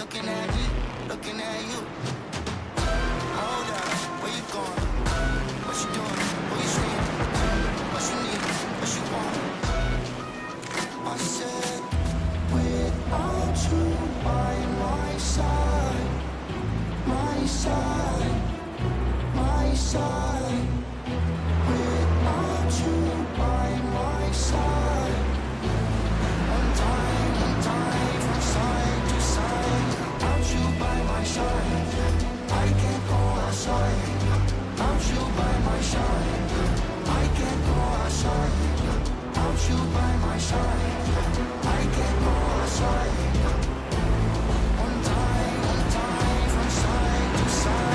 looking at me, looking at you. Hold up, where you going? What you doing? Who you seeing? What you need? What you want? I said, without you by my side, my side, my side. Without you by my side, one time from side to side. Without you by my side, I can't go outside. Without you by my side, I can't go outside. Without you by my side, I can't go outside. One time from side to side.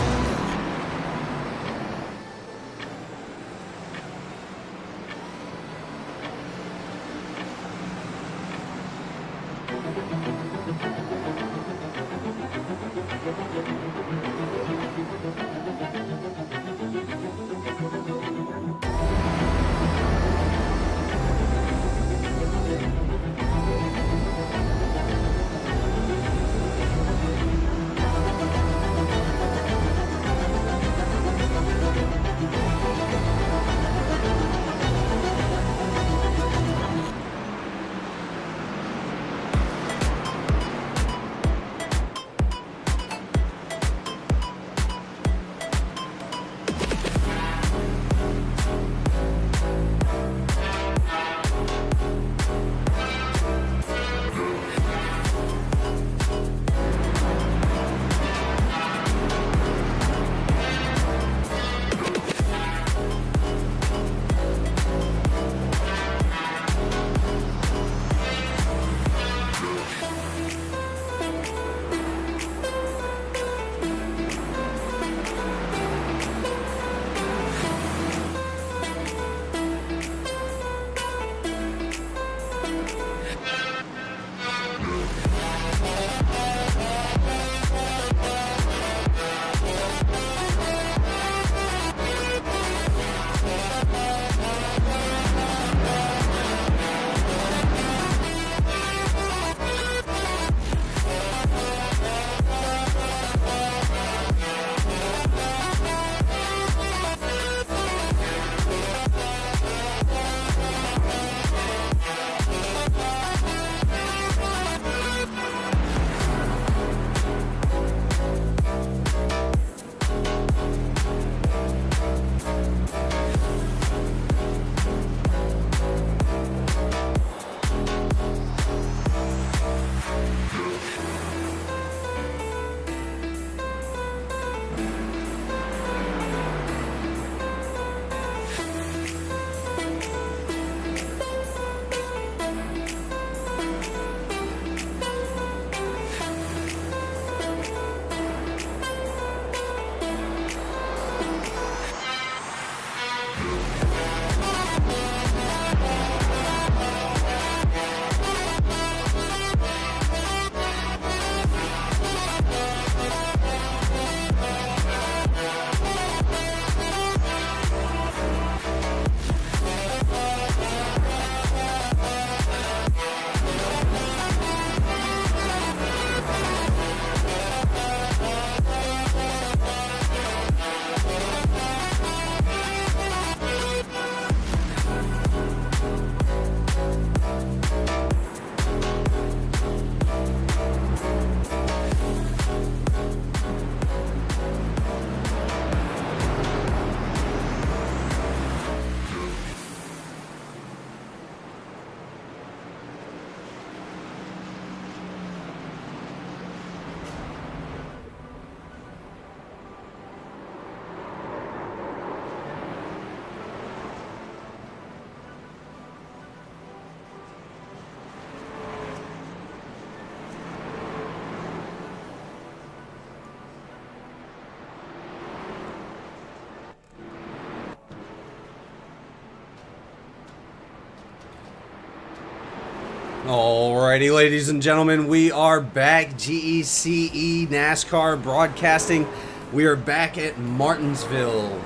Alrighty, ladies and gentlemen, we are back. GECE NASCAR broadcasting. We are back at Martinsville.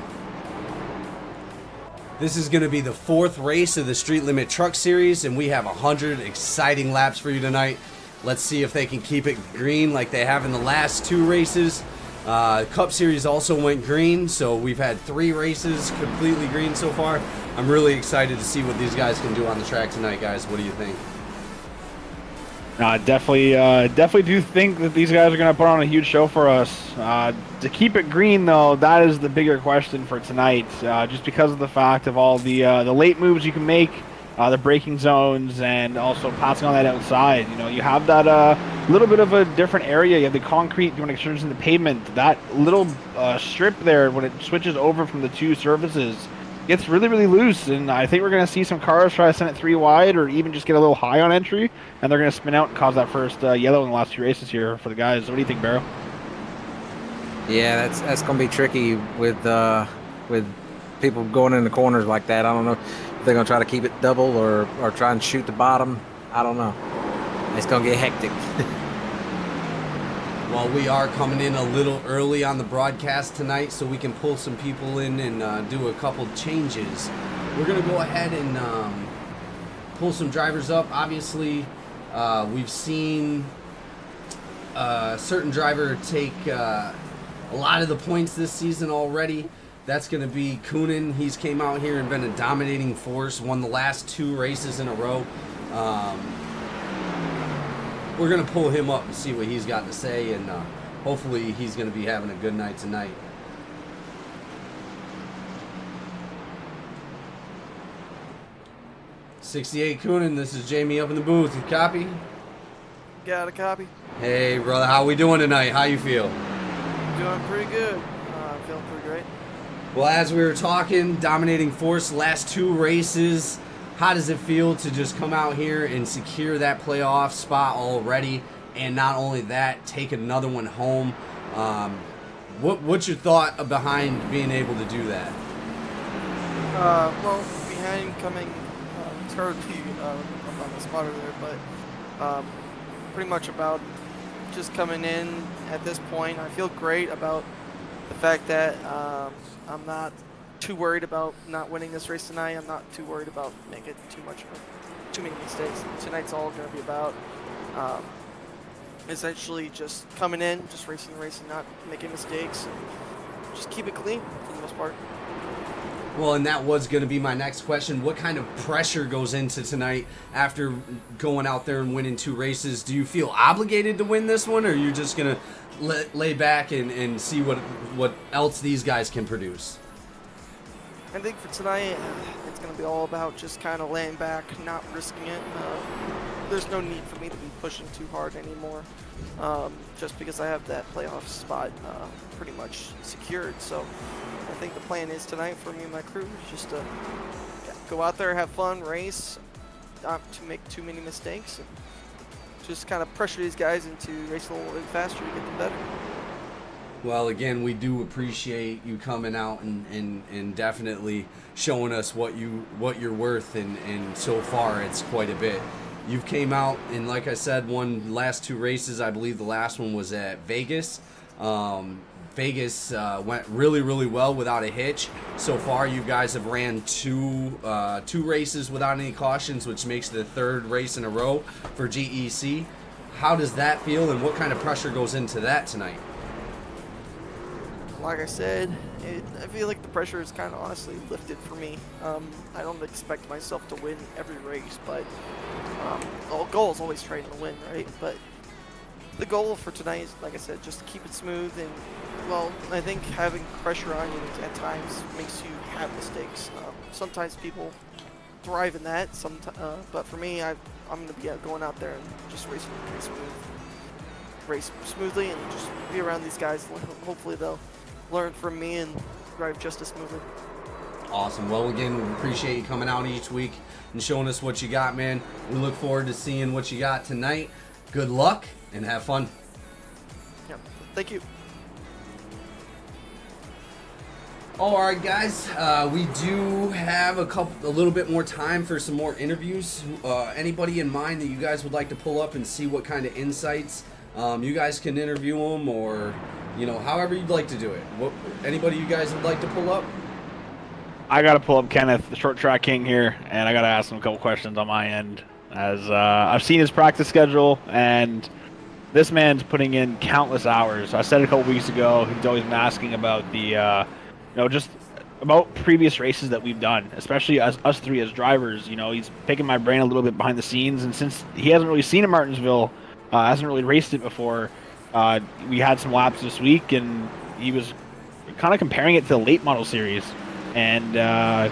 This is going to be the fourth race of the Street Limit Truck Series, and we have 100 exciting laps for you tonight. Let's see if they can keep it green like they have in the last 2 races. Cup Series also went green, so we've had 3 races completely green so far. I'm really excited to see what these guys can do on the track tonight, guys. What do you think? Definitely do think that these guys are going to put on a huge show for us. To keep it green, though, that is the bigger question for tonight, just because of the fact of all the late moves you can make, the braking zones, and also passing on that outside. You know, you have that little bit of a different area. You have the concrete doing excursions in the pavement. That little strip there, when it switches over from the 2 surfaces, gets really, really loose, and I think we're going to see some cars try to send it 3 wide or even just get a little high on entry, and they're going to spin out and cause that first yellow in the last 2 races here for the guys. What do you think, Barrow? Yeah, that's going to be tricky with people going in the corners like that. I don't know if they're going to try to keep it double or try and shoot the bottom. I don't know. It's going to get hectic. Well, we are coming in a little early on the broadcast tonight, so we can pull some people in and do a couple changes. We're going to go ahead and pull some drivers up. Obviously, we've seen a certain driver take a lot of the points this season already. That's going to be Coonan. He's came out here and been a dominating force, won the last 2 races in a row. We're going to pull him up and see what he's got to say, and hopefully he's going to be having a good night tonight. '68 Coonan, this is Jamie up in the booth. You copy? Got a copy. Hey, brother, how we doing tonight? How you feel? Doing pretty good. Feeling pretty great. Well, as we were talking, dominating force, last 2 races. How does it feel to just come out here and secure that playoff spot already, and not only that, take another one home? What's your thought behind being able to do that? Well, behind coming, it's hard to be up on the spotter there, but pretty much about just coming in at this point. I feel great about the fact that I'm not too worried about not winning this race tonight. I'm not too worried about making too many mistakes. Tonight's all going to be about essentially just coming in, just racing the race and not making mistakes, and just keep it clean for the most part. Well, and that was going to be my next question. What kind of pressure goes into tonight after going out there and winning 2 races? Do you feel obligated to win this one, or are you just going to lay back and see what else these guys can produce? I think for tonight, it's going to be all about just kind of laying back, not risking it. There's no need for me to be pushing too hard anymore, just because I have that playoff spot pretty much secured. So I think the plan is tonight for me and my crew is just to go out there, have fun, race, not to make too many mistakes, and just kind of pressure these guys into racing a little bit faster to get them better. Well, again, we do appreciate you coming out and definitely showing us what you're worth, and so far it's quite a bit. You've came out and, like I said, won last 2 races. I believe the last one was at Vegas. Vegas went really, really well without a hitch. So far, you guys have ran two races without any cautions, which makes the 3rd race in a row for GEC. How does that feel, and what kind of pressure goes into that tonight? Like I said, I feel like the pressure is kind of honestly lifted for me. I don't expect myself to win every race, but the goal is always trying to win, right? But the goal for tonight is, like I said, just to keep it smooth. And, well, I think having pressure on you at times makes you have mistakes. Sometimes people thrive in that, but for me, I'm going to be going out there and just race smoothly and just be around these guys. Hopefully they'll learn from me and drive just as smoothly. Awesome. Well, again, we appreciate you coming out each week and showing us what you got, man. We look forward to seeing what you got tonight. Good luck and have fun. Yep. Thank you. All right, guys. We do have a little bit more time for some more interviews. Anybody in mind that you guys would like to pull up and see what kind of insights you guys can interview them, or however you'd like to do it. Anybody you guys would like to pull up? I got to pull up Kenneth, the short track king here, and I got to ask him a couple questions on my end. as I've seen his practice schedule, and this man's putting in countless hours. I said it a couple weeks ago. He's always been asking about the, just about previous races that we've done, especially as us three as drivers. He's picking my brain a little bit behind the scenes, and since he hasn't really seen a Martinsville, hasn't really raced it before, we had some laps this week, and he was kind of comparing it to the late model series, and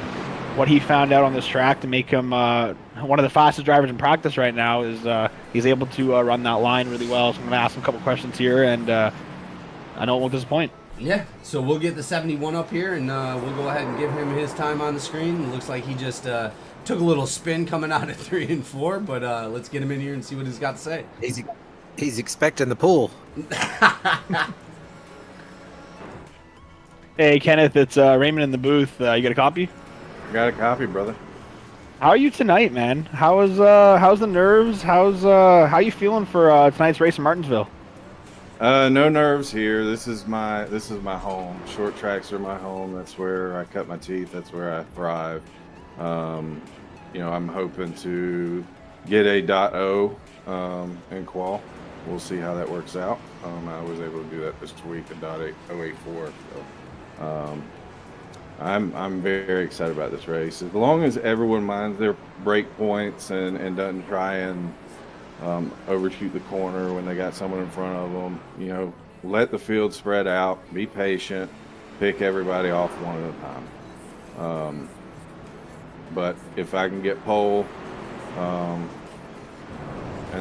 what he found out on this track to make him one of the fastest drivers in practice right now is he's able to run that line really well. So I'm going to ask him a couple questions here, and I know it won't disappoint. Yeah, so we'll get the 71 up here, and we'll go ahead and give him his time on the screen. It looks like he just took a little spin coming out at 3 and 4, but let's get him in here and see what he's got to say. He's expecting the pool. Hey, Kenneth, it's Raymond in the booth. You got a copy? I got a copy, brother. How are you tonight, man? How's the nerves? How you feeling for tonight's race in Martinsville? No nerves here. This is my home. Short tracks are my home. That's where I cut my teeth. That's where I thrive. I'm hoping to get a .0 in qual. We'll see how that works out. I was able to do that this week, a .084. So, I'm very excited about this race. As long as everyone minds their break points and doesn't try and overshoot the corner when they got someone in front of them, let the field spread out, be patient, pick everybody off one at a time. But if I can get pole, and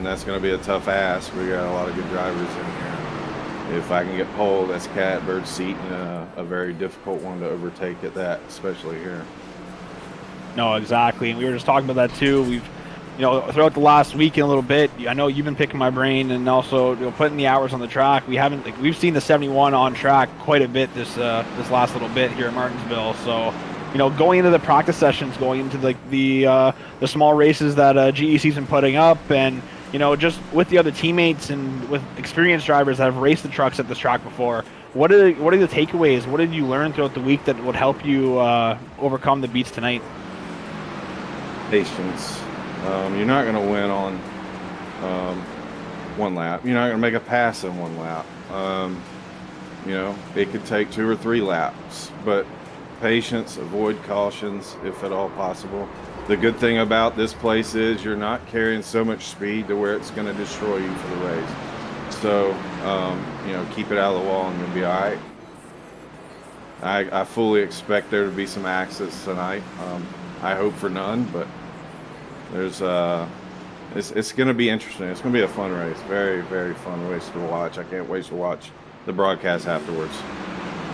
that's going to be a tough ask, we got a lot of good drivers in here. If I can get pole, that's catbird seat and a very difficult one to overtake at that, especially here. No, exactly. And we were just talking about that too. We've, throughout the last week and a little bit, I know you've been picking my brain and also putting the hours on the track. We've seen the 71 on track quite a bit this last little bit here at Martinsville. So, going into the practice sessions, going into the small races that GEC's been putting up, and just with the other teammates and with experienced drivers that have raced the trucks at this track before, what are the takeaways? What did you learn throughout the week that would help you overcome the beats tonight? Patience. You're not going to win on one lap. You're not going to make a pass in one lap. It could take 2 or 3 laps, but patience, avoid cautions if at all possible. The good thing about this place is you're not carrying so much speed to where it's going to destroy you for the race. So, keep it out of the wall and you'll be all right. I fully expect there to be some accidents tonight. I hope for none, but there's it's going to be interesting. It's going to be a fun race. Very, very fun race to watch. I can't wait to watch the broadcast afterwards.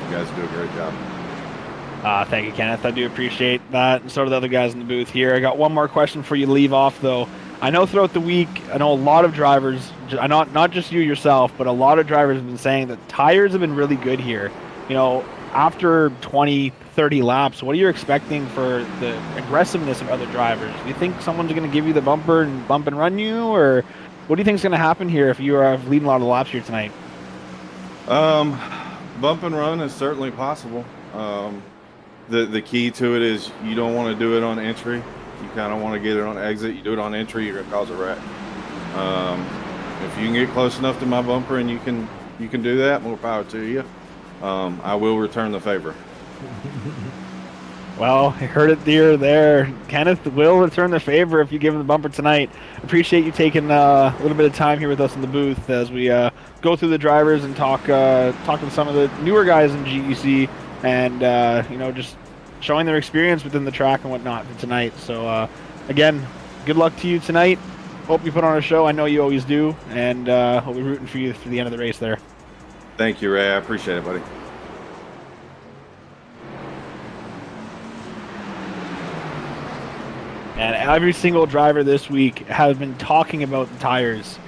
You guys do a great job. Thank you, Kenneth. I do appreciate that, and so do the other guys in the booth here. I got one more question for you to leave off, though. I know throughout the week, I know a lot of drivers, not just you yourself, but a lot of drivers have been saying that tires have been really good here. After 20, 30 laps, what are you expecting for the aggressiveness of other drivers? Do you think someone's going to give you the bumper and bump and run you, or what do you think is going to happen here if you are leading a lot of laps here tonight? Bump and run is certainly possible. The key to it is you don't want to do it on entry. You kind of want to get it on exit. You do it on entry, you're going to cause a wreck. If you can get close enough to my bumper and you can do that, more power to you. I will return the favor. Well, I heard it there. Kenneth will return the favor if you give him the bumper tonight. Appreciate you taking a little bit of time here with us in the booth as we go through the drivers and talk to some of the newer guys in GEC and just showing their experience within the track and whatnot for tonight. So again, good luck to you tonight. Hope you put on a show. I know you always do, and we'll be rooting for you through the end of the race there. Thank you, Ray. I appreciate it, buddy. And every single driver this week has been talking about the tires.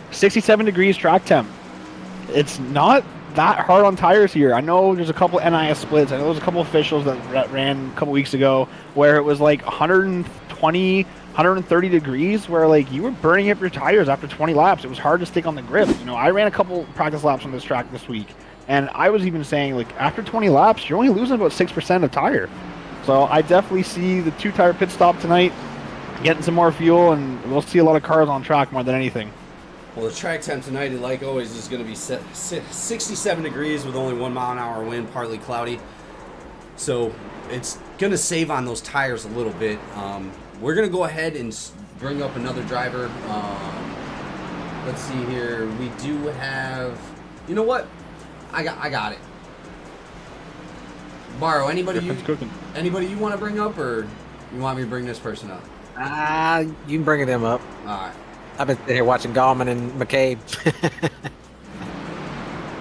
67 degrees track temp. It's not that hard on tires here. I know there's a couple NIS splits. I know there's a couple officials that ran a couple weeks ago where it was like 120, 130 degrees where you were burning up your tires after 20 laps. It was hard to stick on the grip. I ran a couple practice laps on this track this week, and I was even saying after 20 laps, you're only losing about 6% of tire. So I definitely see the 2-tire pit stop tonight getting some more fuel, and we'll see a lot of cars on track more than anything. Well, the track temp tonight, like always, is going to be 67 degrees with only 1 mile an hour wind, partly cloudy. So it's going to save on those tires a little bit. We're going to go ahead and bring up another driver. Let's see here. We do have... You know what? I got it. Borrow, anybody you want to bring up, or you want me to bring this person up? You can bring them up. All right. I've been sitting here watching Gallman and McCabe.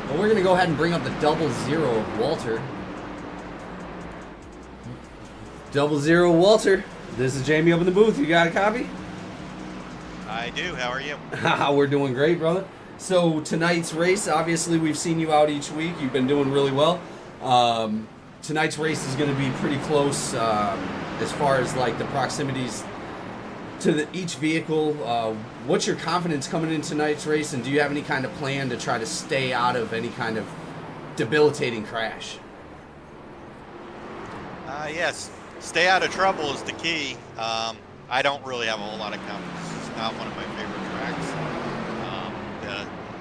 Well, we're going to go ahead and bring up the 00 of Walter. 00 Walter. This is Jamie up in the booth. You got a copy? I do. How are you? We're doing great, brother. So tonight's race, obviously we've seen you out each week. You've been doing really well. Tonight's race is going to be pretty close as far as like the proximities to each vehicle. What's your confidence coming in tonight's race, and do you have any kind of plan to try to stay out of any kind of debilitating crash? Yes. Stay out of trouble is the key. I don't really have a whole lot of confidence. It's not one of my favorite tracks.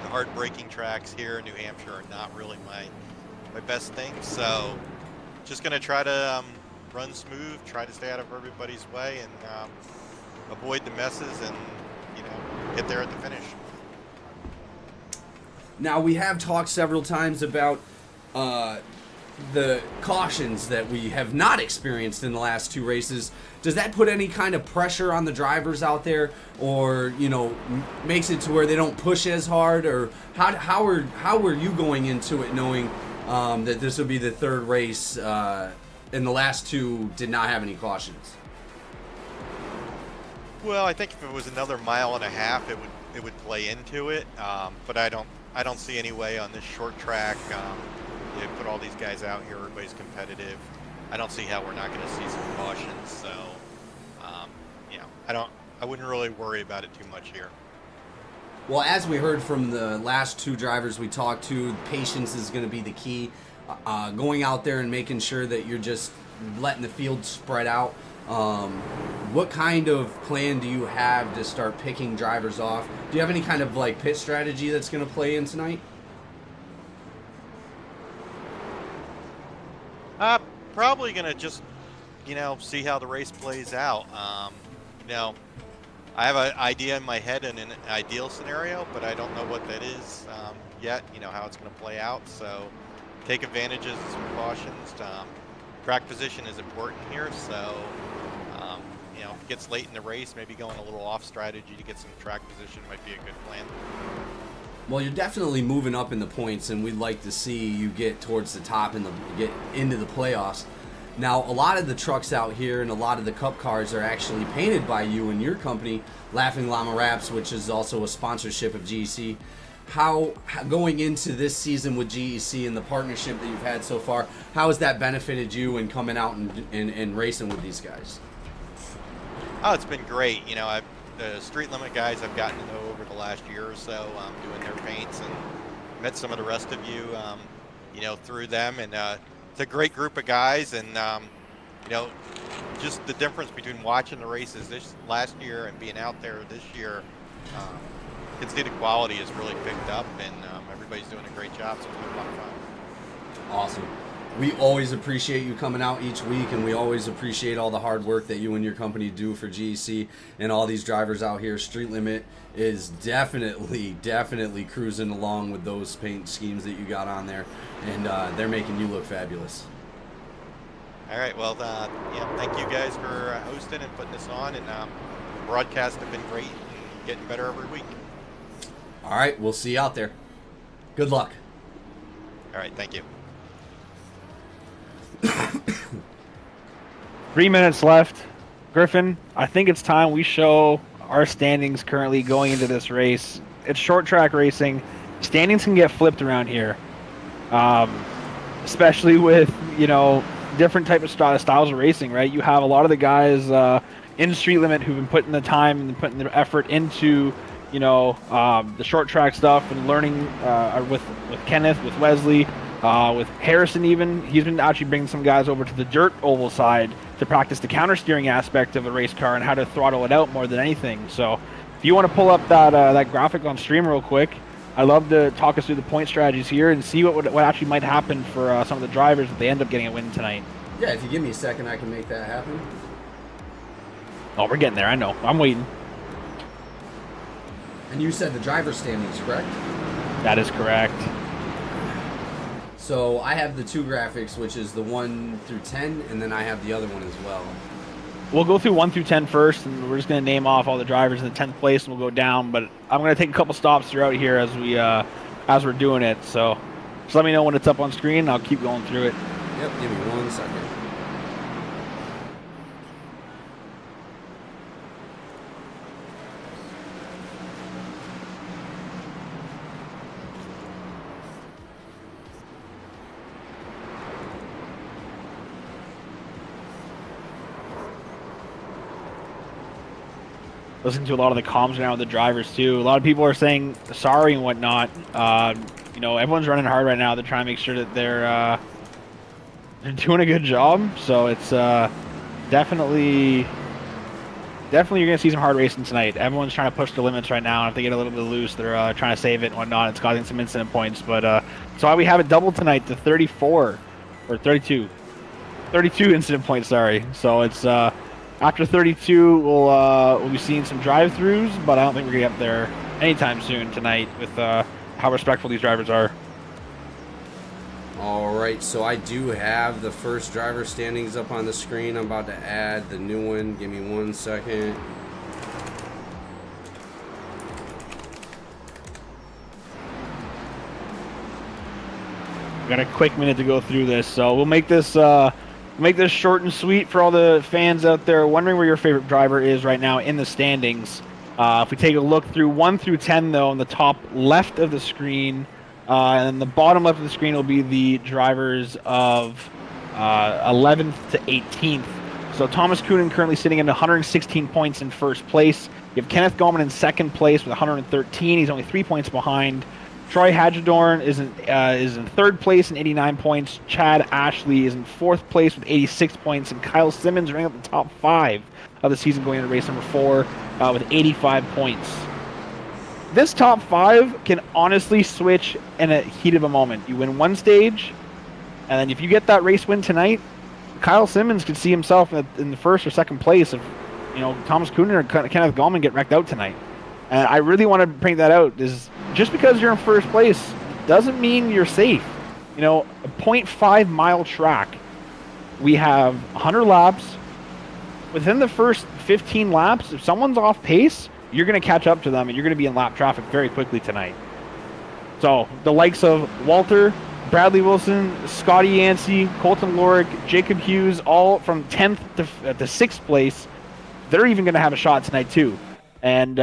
The hard braking tracks here in New Hampshire are not really my best thing. So just going to try to run smooth, try to stay out of everybody's way, and avoid the messes, and get there at the finish. Now, we have talked several times about the cautions that we have not experienced in the last two races. Does that put any kind of pressure on the drivers out there, or makes it to where they don't push as hard, or how are you going into it knowing that this will be the third race and the last two did not have any cautions? Well, I think if it was another mile and a half, it would play into it. But I don't see any way on this short track. They put all these guys out here. Everybody's competitive. I don't see how we're not going to see some cautions. So, I wouldn't really worry about it too much here. Well, as we heard from the last two drivers we talked to, patience is going to be the key. Going out there and making sure that you're just letting the field spread out. What kind of plan do you have to start picking drivers off? Do you have any kind of like pit strategy that's going to play in tonight? Probably going to just, see how the race plays out. I have an idea in my head in an ideal scenario, but I don't know what that is yet, how it's going to play out. So take advantages of some cautions. Track position is important here, so if it gets late in the race, maybe going a little off strategy to get some track position might be a good plan. Well, you're definitely moving up in the points, and we'd like to see you get towards the top and get into the playoffs. Now, a lot of the trucks out here and a lot of the Cup cars are actually painted by you and your company, Laughing Llama Wraps, which is also a sponsorship of GEC. How going into this season with GEC and the partnership that you've had so far, how has that benefited you in coming out and racing with these guys? Oh, it's been great. The StreetLimit guys I've gotten to know over the last year or so, doing their paints, and met some of the rest of you, through them. And it's a great group of guys, and just the difference between watching the races this last year and being out there this year, you can see the quality has really picked up, and everybody's doing a great job, so it's been a lot of fun. Awesome. We always appreciate you coming out each week, and we always appreciate all the hard work that you and your company do for GEC and all these drivers out here. StreetLimit is definitely cruising along with those paint schemes that you got on there, and they're making you look fabulous. All right, well, thank you guys for hosting and putting this on, and the broadcasts have been great and getting better every week. All right, we'll see you out there. Good luck. All right, thank you. 3 minutes left. Griffin, I think it's time we show our standings currently going into this race. It's short track racing. Standings can get flipped around here, especially with, different type of styles of racing, right? You have a lot of the guys in StreetLimit who've been putting the time and putting the effort into, the short track stuff and learning with Kenneth, with Wesley, with Harrison even. He's been actually bringing some guys over to the dirt oval side to practice the counter steering aspect of a race car and how to throttle it out more than anything. So if you want to pull up that graphic on stream real quick, I'd love to talk us through the point strategies here and see what actually might happen for some of the drivers if they end up getting a win tonight. Yeah, if you give me a second, I can make that happen. Oh, we're getting there. I know. I'm waiting. And you said the driver standings, correct? That is correct. So I have the 2 graphics, which is the 1 through 10, and then I have the other one as well. We'll go through 1 through 10 first, and we're just going to name off all the drivers in the 10th place, and we'll go down. But I'm going to take a couple stops throughout here as we're doing it. So just let me know when it's up on screen, and I'll keep going through it. Yep, give me 1 second. Listening to a lot of the comms now with the drivers too. A lot of people are saying sorry and whatnot. Everyone's running hard right now. They're trying to make sure that they're doing a good job. So it's definitely you're gonna see some hard racing tonight. Everyone's trying to push the limits right now, and if they get a little bit loose, they're trying to save it and whatnot. It's causing some incident points, but that's why we have it doubled tonight to 34 or 32 incident points. Sorry. So it's. After 32, we'll be seeing some drive-throughs, but I don't think we're gonna get up there anytime soon tonight with how respectful these drivers are. All right, so I do have the first driver standings up on the screen. I'm about to add the new one. Give me 1 second. We got a quick minute to go through this, so we'll make this short and sweet for all the fans out there wondering where your favorite driver is right now in the standings. If we take a look through 1 through 10, though, on the top left of the screen, and then the bottom left of the screen will be the drivers of 11th to 18th. So Thomas Coonan currently sitting at 116 points in first place. You have Kenneth Gallman in second place with 113. He's only 3 points behind. Troy Hagedorn is in third place in 89 points. Chad Ashley is in fourth place with 86 points. And Kyle Simmons running up the top 5 of the season going into race number 4 with 85 points. This top 5 can honestly switch in a heat of a moment. You win one stage, and then if you get that race win tonight, Kyle Simmons could see himself in the first or second place if Thomas Coonan or Kenneth Gallman get wrecked out tonight. And I really want to bring that out, is just because you're in first place doesn't mean you're safe. A 0.5 mile track. We have 100 laps. Within the first 15 laps, if someone's off pace, you're going to catch up to them and you're going to be in lap traffic very quickly tonight. So the likes of Walter, Bradley Wilson, Scotty Yancey, Colton Lorick, Jacob Hughes, all from 10th to 6th place, they're even going to have a shot tonight too. And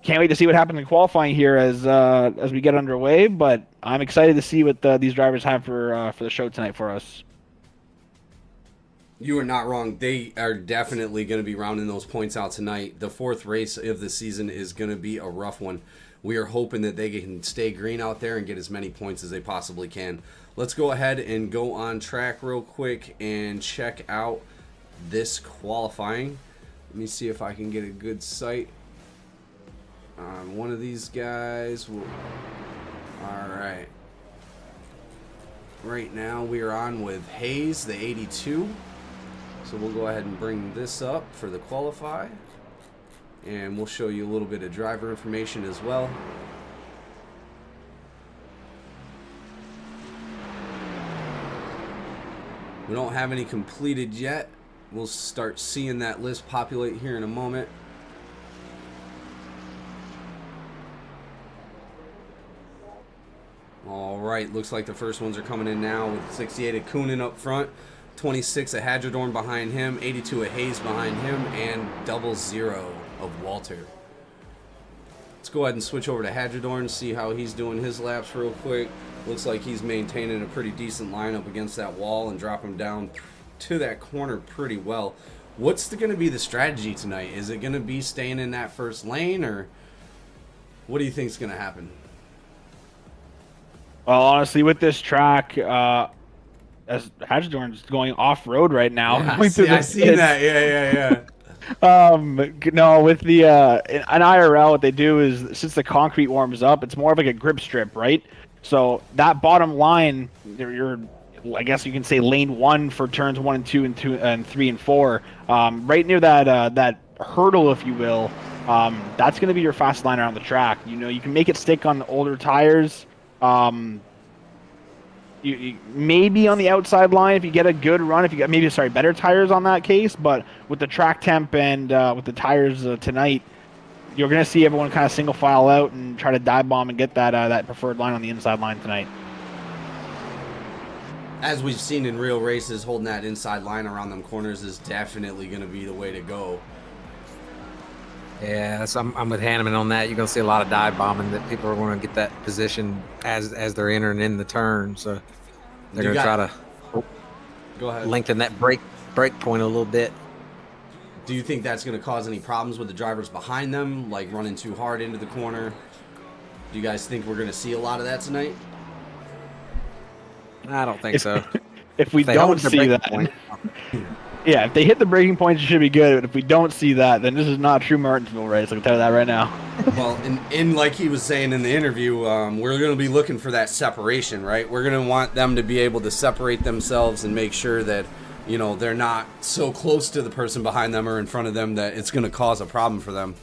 can't wait to see what happens in qualifying here as we get underway. But I'm excited to see what these drivers have for the show tonight for us. You are not wrong. They are definitely going to be rounding those points out tonight. The 4th race of the season is going to be a rough one. We are hoping that they can stay green out there and get as many points as they possibly can. Let's go ahead and go on track real quick and check out this qualifying. Let me see if I can get a good sight on one of these guys. All right. Right now we are on with Hayes, the 82. So we'll go ahead and bring this up for the qualify. And we'll show you a little bit of driver information as well. We don't have any completed yet. We'll start seeing that list populate here in a moment. All right, looks like the first ones are coming in now with 68 of Coonan up front, 26 of Hagedorn behind him, 82 of Hayes behind him, and 00 of Walter. Let's go ahead and switch over to Hagedorn, see how he's doing his laps real quick. Looks like he's maintaining a pretty decent lineup against that wall and drop him down to that corner pretty well. What's going to be the strategy tonight? Is it going to be staying in that first lane, or what do you think is going to happen? Well, honestly, with this track, as Hagedorn's going off road right now. Yeah, Going through the I seen pits. that. Yeah. No, with the an IRL, what they do is since the concrete warms up, it's more of like a grip strip, right? So that bottom line, you're I guess you can say lane 1 for turns 1 and 2 and 2 and 3 and 4, right near that hurdle, if you will. That's going to be your fast line around the track. You know, you can make it stick on the older tires. You maybe on the outside line if you get a good run, if you got better tires on that case, but with the track temp and with the tires tonight, you're going to see everyone kind of single file out and try to dive bomb and get that preferred line on the inside line tonight. As we've seen in real races, holding that inside line around them corners is definitely going to be the way to go. Yeah, so I'm with Hanneman on that. You're going to see a lot of dive bombing, that people are going to get that position as they're entering in the turn. So they're going to try to go ahead, lengthen that break point a little bit. Do you think that's going to cause any problems with the drivers behind them, like running too hard into the corner? Do you guys think we're going to see a lot of that tonight? I don't think so. If we don't see that, yeah, if they hit the breaking points, it should be good. But if we don't see that, then this is not a true Martinsville race. I can tell you that right now. Well, and like he was saying in the interview, we're going to be looking for that separation, right? We're going to want them to be able to separate themselves and make sure that, you know, they're not so close to the person behind them or in front of them that it's going to cause a problem for them.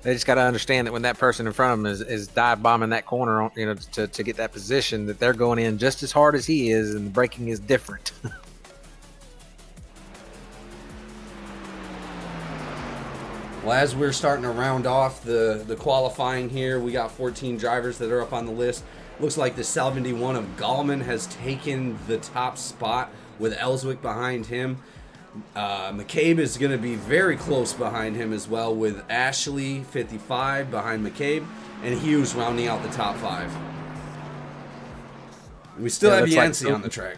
They just got to understand that when that person in front of them is dive bombing that corner, you know, to get that position, that they're going in just as hard as he is, and the braking is different. Well, as we're starting to round off the qualifying here, we got 14 drivers that are up on the list. Looks like the 71 of Gallman has taken the top spot with Ellswick behind him. McCabe is going to be very close behind him as well, with Ashley 55 behind McCabe and Hughes rounding out the top 5. We still have Yancey on the track.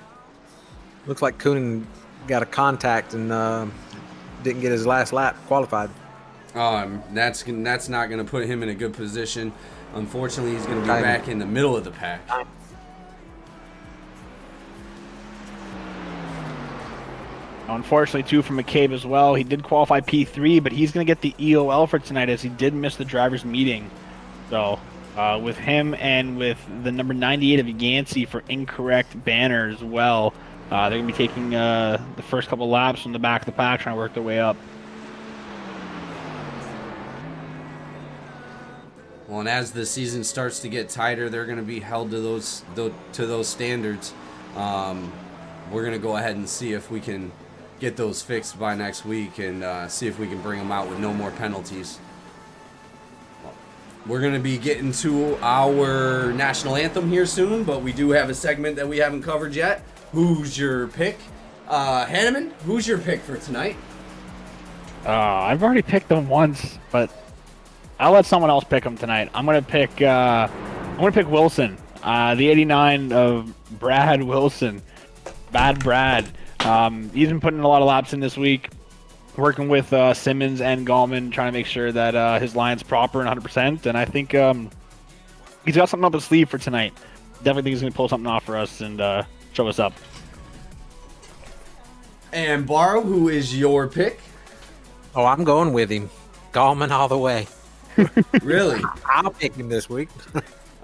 Looks like Coonan got a contact and didn't get his last lap qualified. That's not going to put him in a good position. Unfortunately, he's going to be back in the middle of the pack. Unfortunately, too, for McCabe as well. He did qualify P3, but he's going to get the EOL for tonight as he did miss the driver's meeting. So, with him and with the number 98 of Yancey for incorrect banner as well, they're going to be taking the first couple laps from the back of the pack, trying to work their way up. Well, and as the season starts to get tighter, they're going to be held to those standards. We're going to go ahead and see if we can get those fixed by next week and see if we can bring them out with no more penalties. We're going to be getting to our national anthem here soon, but we do have a segment that we haven't covered yet. Who's your pick? Hanneman, who's your pick for tonight? I've already picked them once, but I'll let someone else pick them tonight. I'm gonna pick Wilson, the 89 of Brad Wilson. Bad Brad. He's been putting a lot of laps in this week, working with Simmons and Gallman, trying to make sure that his line's proper and 100%. And I think he's got something up his sleeve for tonight. Definitely think he's going to pull something off for us and show us up. And Barrow, who is your pick? Oh, I'm going with him. Gallman all the way. Really? I'll pick him this week.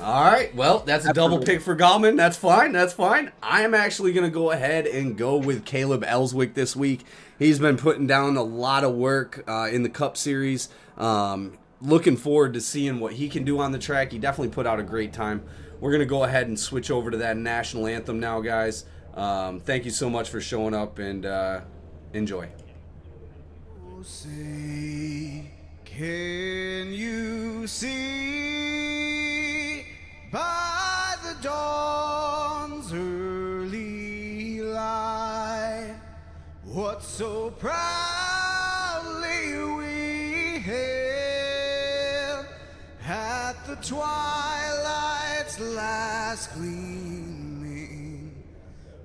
All right. Well, that's a double pick for Gallman. That's fine. That's fine. I am actually going to go ahead and go with Caleb Ellswick this week. He's been putting down a lot of work in the Cup Series. Looking forward to seeing what he can do on the track. He definitely put out a great time. We're going to go ahead and switch over to that national anthem now, guys. Thank you so much for showing up, and enjoy. Say, can you see by the dawn's early light what so proudly we hailed at the twilight's last gleaming,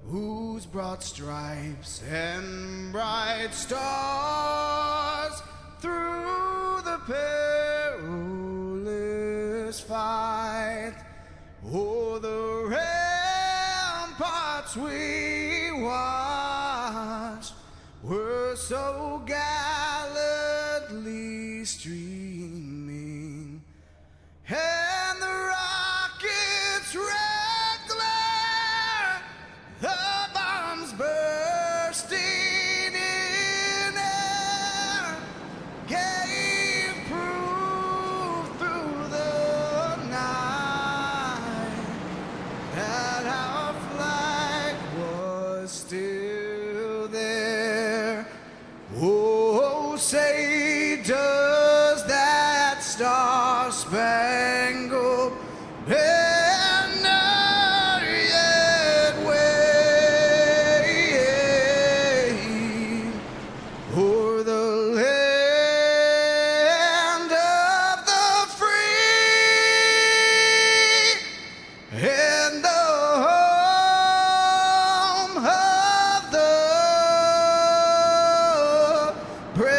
whose broad stripes and bright stars through the perilous fight o'er the ramparts we were so gallantly streaming, and the rocket's red glare, the bombs bursting in air, gave proof through the night that our flag was still there. Oh, say does that star-spangled banner yet wave o'er the land of the free and the home of the brave.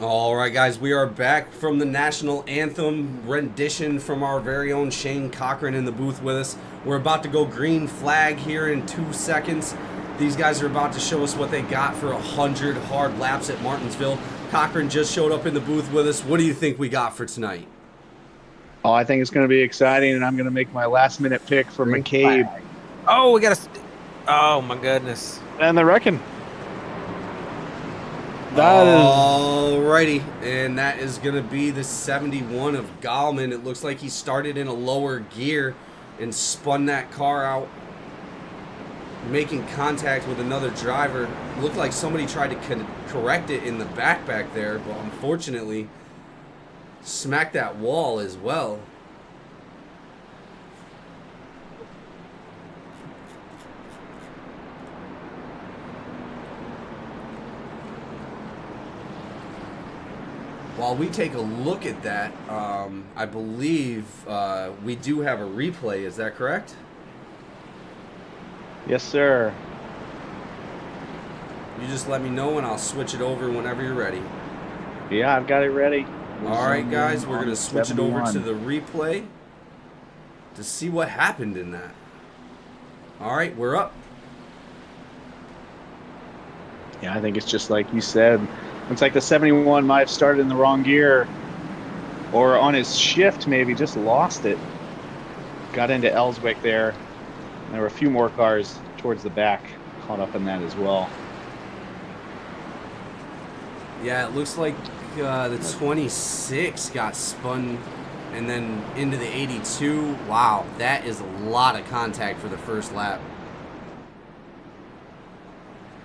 All right, guys, we are back from the national anthem rendition from our very own Shane Cochran in the booth with us. We're about to go green flag here in 2 seconds. These guys are about to show us what they got for 100 hard laps at Martinsville. Cochran just showed up in the booth with us. What do you think we got for tonight? Oh, I think it's going to be exciting, and I'm going to make my last-minute pick for McCabe Oh, we got to. Oh my goodness. and the Wrecking. That is Alrighty, and that is going to be the 71 of Gallman. It looks like he started in a lower gear and spun that car out, making contact with another driver. Looked like somebody tried to correct it in the back there, but unfortunately smacked that wall as well. While we take a look at that, I believe we do have a replay. Is that correct? yes, sir. You just let me know and I'll switch it over whenever you're ready. Yeah, I've got it ready. All right, guys, we're going to switch it over to 71. the replay to see what happened in that. All right, we're up. Yeah, I think it's just like you said. Looks like the 71 might have started in the wrong gear, or on his shift maybe just lost it. Got into Ellswick there. And there were a few more cars towards the back caught up in that as well. Yeah, it looks like the 26 got spun and then into the 82. Wow, that is a lot of contact for the first lap.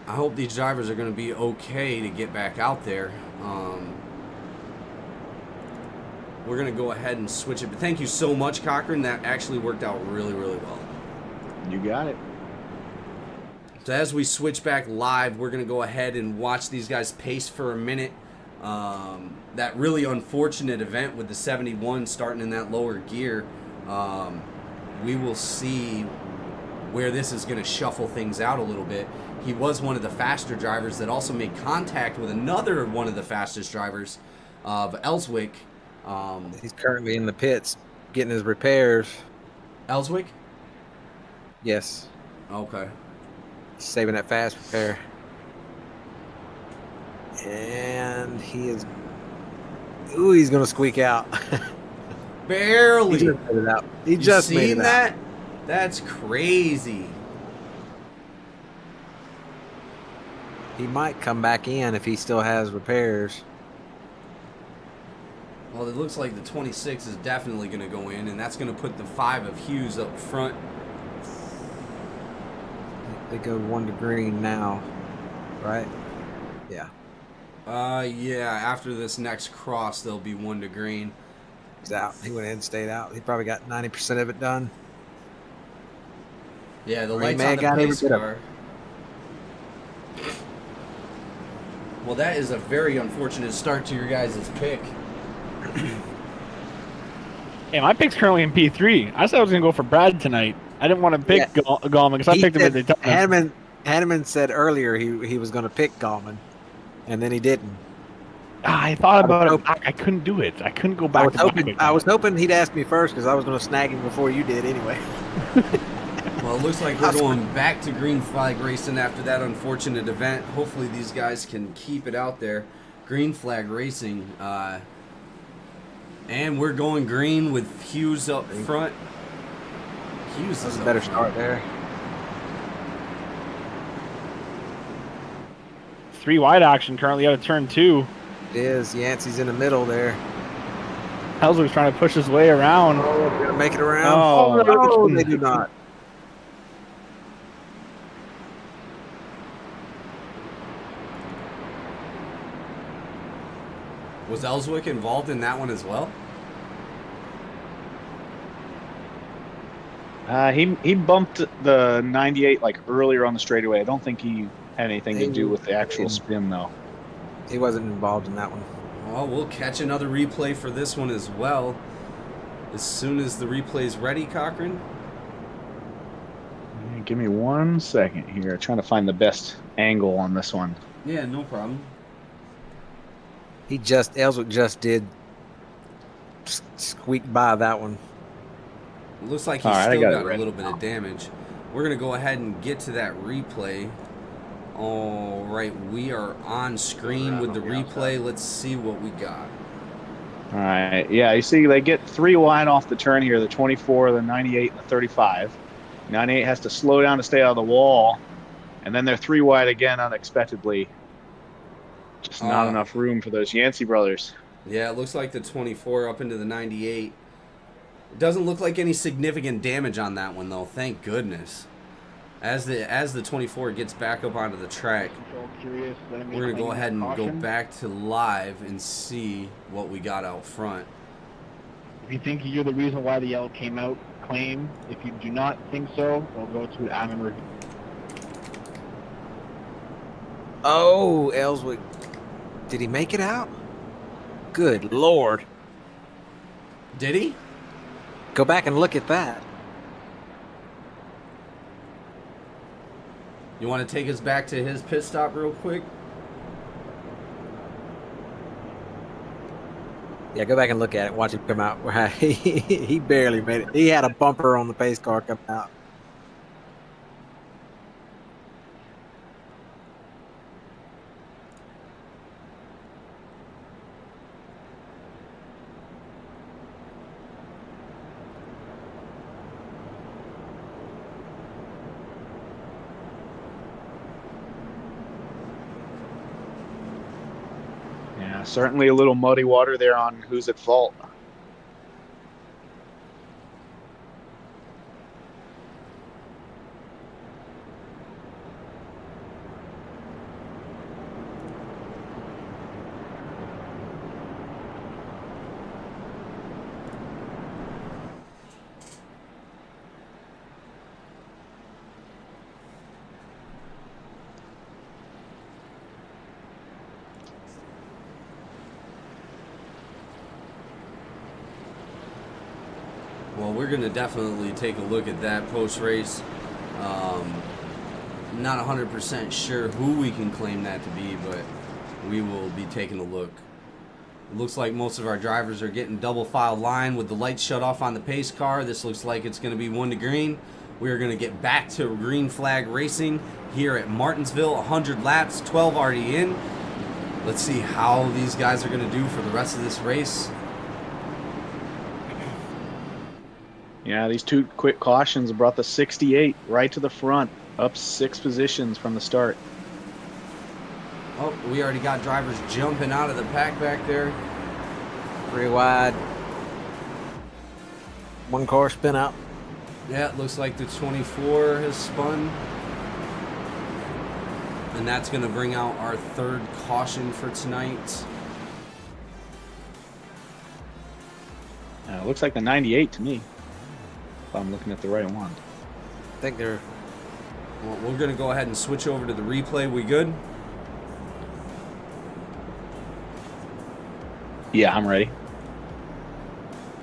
I hope these drivers are going to be okay to get back out there. We're going to go ahead and switch it. But thank you so much, Cochran. That actually worked out really, really well. You got it. So as we switch back live, we're going to go ahead and watch these guys pace for a minute. That really unfortunate event with the 71 starting in that lower gear. We will see where this is going to shuffle things out a little bit. He was one of the faster drivers that also made contact with another one of the fastest drivers of Ellswick. He's currently in the pits getting his repairs. Ellswick? Yes. Okay. Saving that fast repair. And he is. Ooh, he's going to squeak out. Barely. He just made it out. He You just made seen it that? out. That's crazy. He might come back in if he still has repairs. Well, it looks like the 26 is definitely going to go in, and that's going to put the 5 of Hughes up front. They go 1 to green now, right? Yeah. Yeah, after this next cross, there'll be 1 to green. He's out. He went ahead and stayed out. He probably got 90% of it done. Yeah, the Or he lights may on have the got pace every bit of car. Well, that is a very unfortunate start to your guys' pick. Hey, my pick's currently in P3. I said I was going to go for Brad tonight. I didn't want to pick Gallman because I picked him at the time. Hanneman said earlier he was going to pick Gallman, and then he didn't. I thought about it hoping- back. I couldn't do it. I couldn't go I back was to back hoping quick I enough. was hoping he'd ask me first because I was going to snag him before you did anyway. Well, it looks like we're going back to green flag racing after that unfortunate event. Hopefully these guys can keep it out there. Green flag racing. And we're going green with Hughes up front. Hughes That's is a up better front. start there. 3 wide action currently out of turn 2. It is. Yancey's in the middle there. Helswick's trying to push his way around. Oh, gonna make it around. Oh, no, they do not. Was Ellswick involved in that one as well? He bumped the 98 like earlier on the straightaway. I don't think he had anything to do with the actual spin though. He wasn't involved in that one. Well, we'll catch another replay for this one as well. As soon as the replay's ready, Cochran. Give me 1 second here. Trying to find the best angle on this one. Yeah, no problem. Ellswick just did squeak by that one. It looks like he's All right, I still got it got a ready little bit of damage. We're going to go ahead and get to that replay. All right, we are on screen with the replay. Let's see what we got. All right. Yeah, you see they get 3 wide off the turn here, the 24, the 98, and the 35. 98 has to slow down to stay out of the wall. And then they're 3 wide again unexpectedly. Just not enough room for those Yancey brothers. Yeah, it looks like the 24 up into the 98. It doesn't look like any significant damage on that one, though. Thank goodness. As the 24 gets back up onto the track, we're going to go ahead and go back to live and see what we got out front. If you think you're the reason why the yellow came out, claim. If you do not think so, we'll go to admin review. Oh, Ellswick. Did he make it out? Good Lord. Did he? Go back and look at that. You want to take us back to his pit stop real quick? Yeah, go back and look at it. Watch him come out. He barely made it. He had a bumper on the pace car coming out. Yeah, certainly a little muddy water there on who's at fault. Well, we're going to definitely take a look at that post-race. Not 100% sure who we can claim that to be, but we will be taking a look. It looks like most of our drivers are getting double file line with the lights shut off on the pace car. This looks like it's going to be 1 to green. We are going to get back to green flag racing here at Martinsville. 100 laps, 12 already in. Let's see how these guys are going to do for the rest of this race. Yeah, these 2 quick cautions brought the 68 right to the front, up 6 positions from the start. Oh, we already got drivers jumping out of the pack back there. 3 wide. 1 car spin out. Yeah, it looks like the 24 has spun. And that's going to bring out our 3rd caution for tonight. It looks like the 98 to me, if I'm looking at the right one. I think they're... Well, we're going to go ahead and switch over to the replay. We good? Yeah, I'm ready.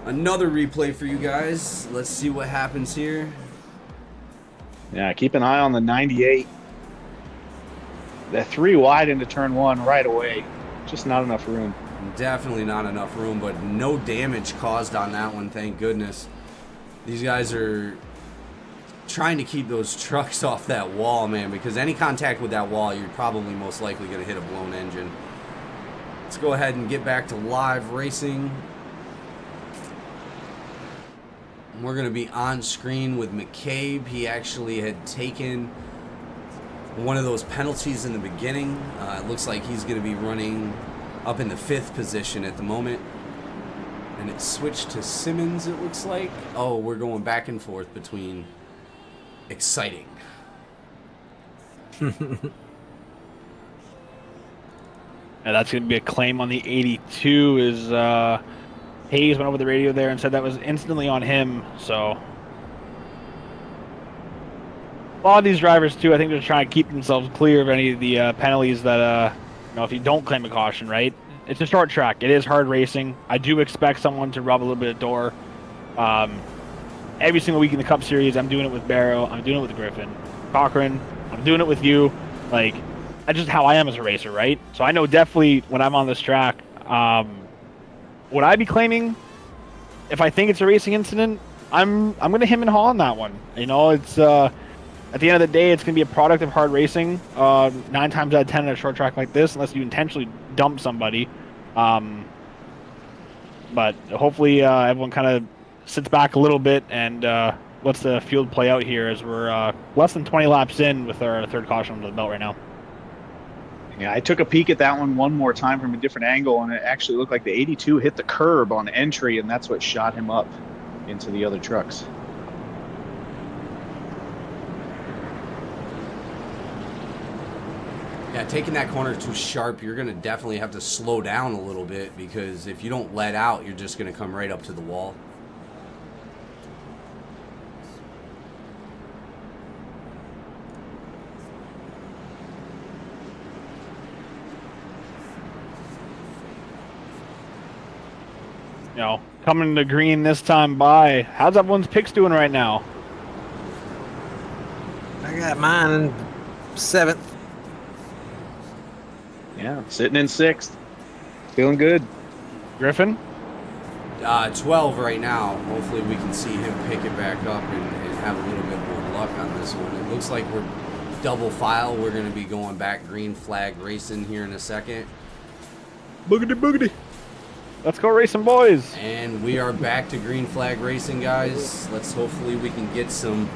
Another replay for you guys. Let's see what happens here. Yeah, keep an eye on the 98. They're 3 wide into turn 1 right away. Just not enough room. Definitely not enough room, but no damage caused on that one, thank goodness. These guys are trying to keep those trucks off that wall, man, because any contact with that wall, you're probably most likely going to hit a blown engine. Let's go ahead and get back to live racing. We're going to be on screen with McCabe. He actually had taken one of those penalties in the beginning. It looks like he's going to be running up in the 5th position at the moment. And it switched to Simmons, it looks like. Oh, we're going back and forth between exciting. And that's going to be a claim on the 82. Is Hayes went over the radio there and said that was instantly on him. So a lot of these drivers too, I think they're trying to keep themselves clear of any of the penalties that if you don't claim a caution, right? It's a short track. It is hard racing. I do expect someone to rub a little bit of door. Every single week in the Cup Series, I'm doing it with Barrow. I'm doing it with Griffin, Cochran. I'm doing it with you. Like, that's just how I am as a racer, right? So I know definitely when I'm on this track, would I be claiming if I think it's a racing incident? I'm going to hem and haw on that one. You know, it's at the end of the day, it's going to be a product of hard racing. 9 times out of 10 in a short track like this, unless you intentionally dump somebody. But hopefully everyone kind of sits back a little bit and lets the field play out here as we're less than 20 laps in with our 3rd caution under the belt right now. Yeah, I took a peek at that one more time from a different angle, and it actually looked like the 82 hit the curb on entry, and that's what shot him up into the other trucks. Yeah, taking that corner too sharp, you're going to definitely have to slow down a little bit, because if you don't let out, you're just going to come right up to the wall. You know, coming to green this time by. How's everyone's picks doing right now? I got mine in 7th. Yeah, sitting in 6th. Feeling good. Griffin? 12 right now. Hopefully we can see him pick it back up and have a little bit more luck on this one. It looks like we're double file. We're going to be going back green flag racing here in a second. Boogity boogity. Let's go racing, boys. And we are back to green flag racing, guys. Let's hopefully we can get some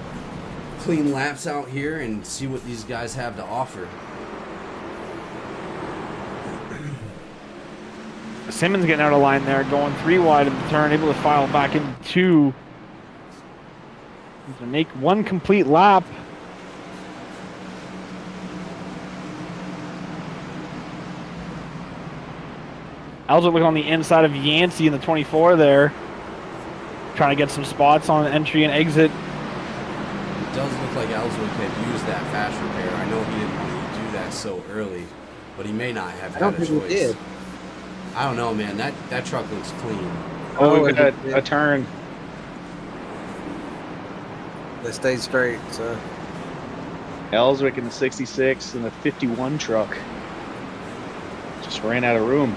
clean laps out here and see what these guys have to offer. Simmons getting out of line there, going 3 wide in the turn, able to file back into 2. To make 1 complete lap. Ellsworth looking on the inside of Yancey in the 24 there. Trying to get some spots on entry and exit. It does look like Ellsworth had used that fast repair. I know he didn't want to do that so early, but he may not have had a choice. He did. I don't know, man. That truck looks clean. Oh, we got a turn. They stayed straight, so. Ellswick in the 66 and the 51 truck. Just ran out of room.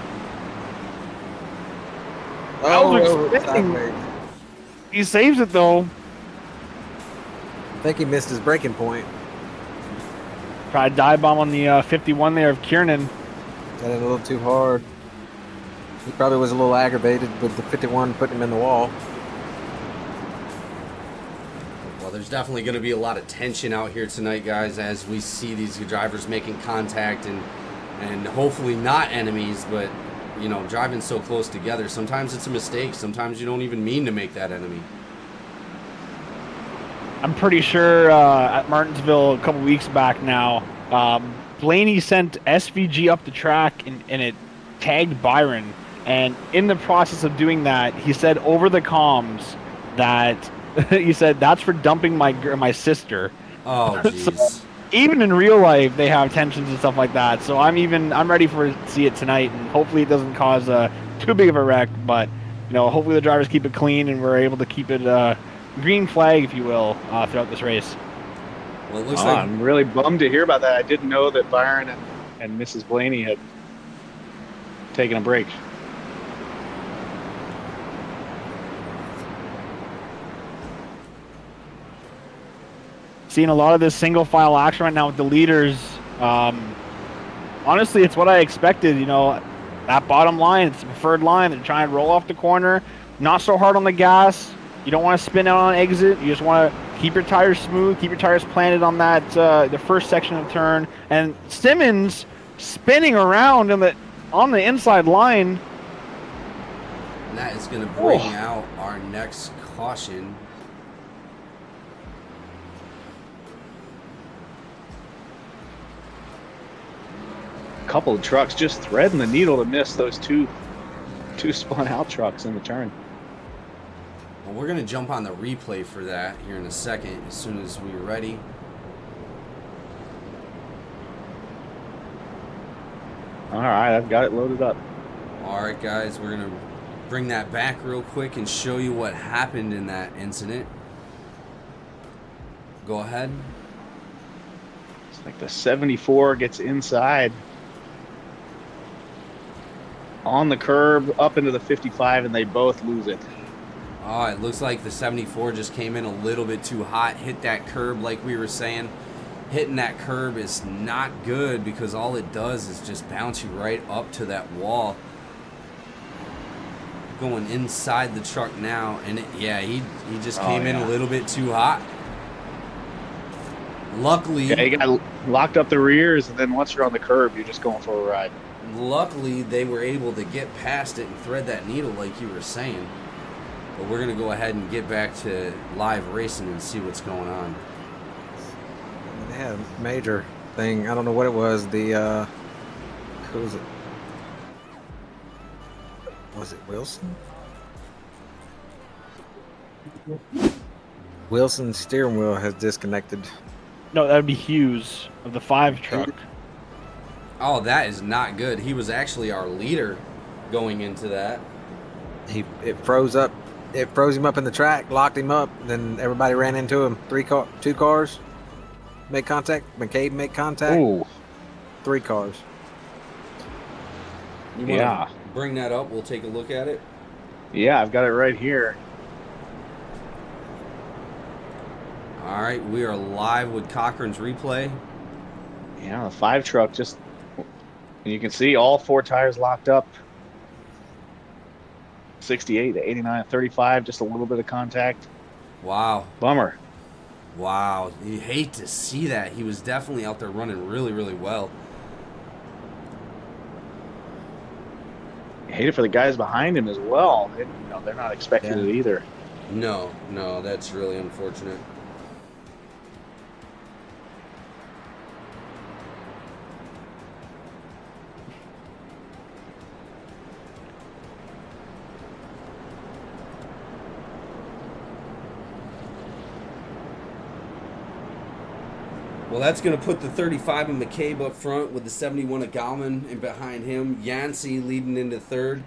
Ellswick's spinning. Sideways. He saves it though. I think he missed his breaking point. Tried dive bomb on the 51 there of Kiernan. Got it a little too hard. He probably was a little aggravated with the 51 putting him in the wall. Well, there's definitely going to be a lot of tension out here tonight, guys, as we see these drivers making contact and hopefully not enemies, but, you know, driving so close together. Sometimes it's a mistake. Sometimes you don't even mean to make that enemy. I'm pretty sure at Martinsville a couple weeks back now, Blaney sent SVG up the track and it tagged Byron. And in the process of doing that, he said over the comms that he said that's for dumping my sister. Oh, jeez. So even in real life, they have tensions and stuff like that. So I'm ready to see it tonight, and hopefully it doesn't cause too big of a wreck. But you know, hopefully the drivers keep it clean and we're able to keep it green flag, if you will, throughout this race. Well, it looks like I'm really bummed to hear about that. I didn't know that Byron and Mrs. Blaney had taking a break. Seeing a lot of this single file action right now with the leaders. Honestly, it's what I expected. You know, that bottom line, it's the preferred line. They're trying to roll off the corner, not so hard on the gas. You don't want to spin out on exit. You just want to keep your tires smooth, keep your tires planted on that the first section of the turn. And Simmons spinning around on the inside line. And that is going to bring out our next caution. Couple of trucks just threading the needle to miss those two spun out trucks in the turn. Well, we're going to jump on the replay for that here in a second as soon as we're ready. All right, I've got it loaded up. All right, guys, we're going to bring that back real quick and show you what happened in that incident. Go ahead. It's like the 74 gets inside on the curb up into the 55, and they both lose it. Oh, it looks like the 74 just came in a little bit too hot, hit that curb like we were saying. Hitting that curb is not good because all it does is just bounce you right up to that wall. Going inside the truck now, and he just came in a little bit too hot. Luckily, you got locked up the rears, and then once you're on the curb, you're just going for a ride. Luckily, they were able to get past it and thread that needle like you were saying. But we're going to go ahead and get back to live racing and see what's going on. They had a major thing. I don't know what it was. The who was it? Was it Wilson? Wilson's steering wheel has disconnected. No, that would be Hughes of the 5 truck. Oh, that is not good. He was actually our leader going into that. It froze up. It froze him up in the track, locked him up. Then everybody ran into him. 2 cars made contact. McCabe made contact. Ooh. 3 cars. You want to bring that up? We'll take a look at it. Yeah, I've got it right here. All right, we are live with Cochran's replay. Yeah, the 5 truck just, you can see all 4 tires locked up. 68 to 89, 35, just a little bit of contact. Wow. Bummer. Wow. You hate to see that. He was definitely out there running really, really well. I hate it for the guys behind him as well. They're not expecting it either. No, that's really unfortunate. Well, that's going to put the 35 of McCabe up front with the 71 of Gallman, and behind him, Yancey leading into third.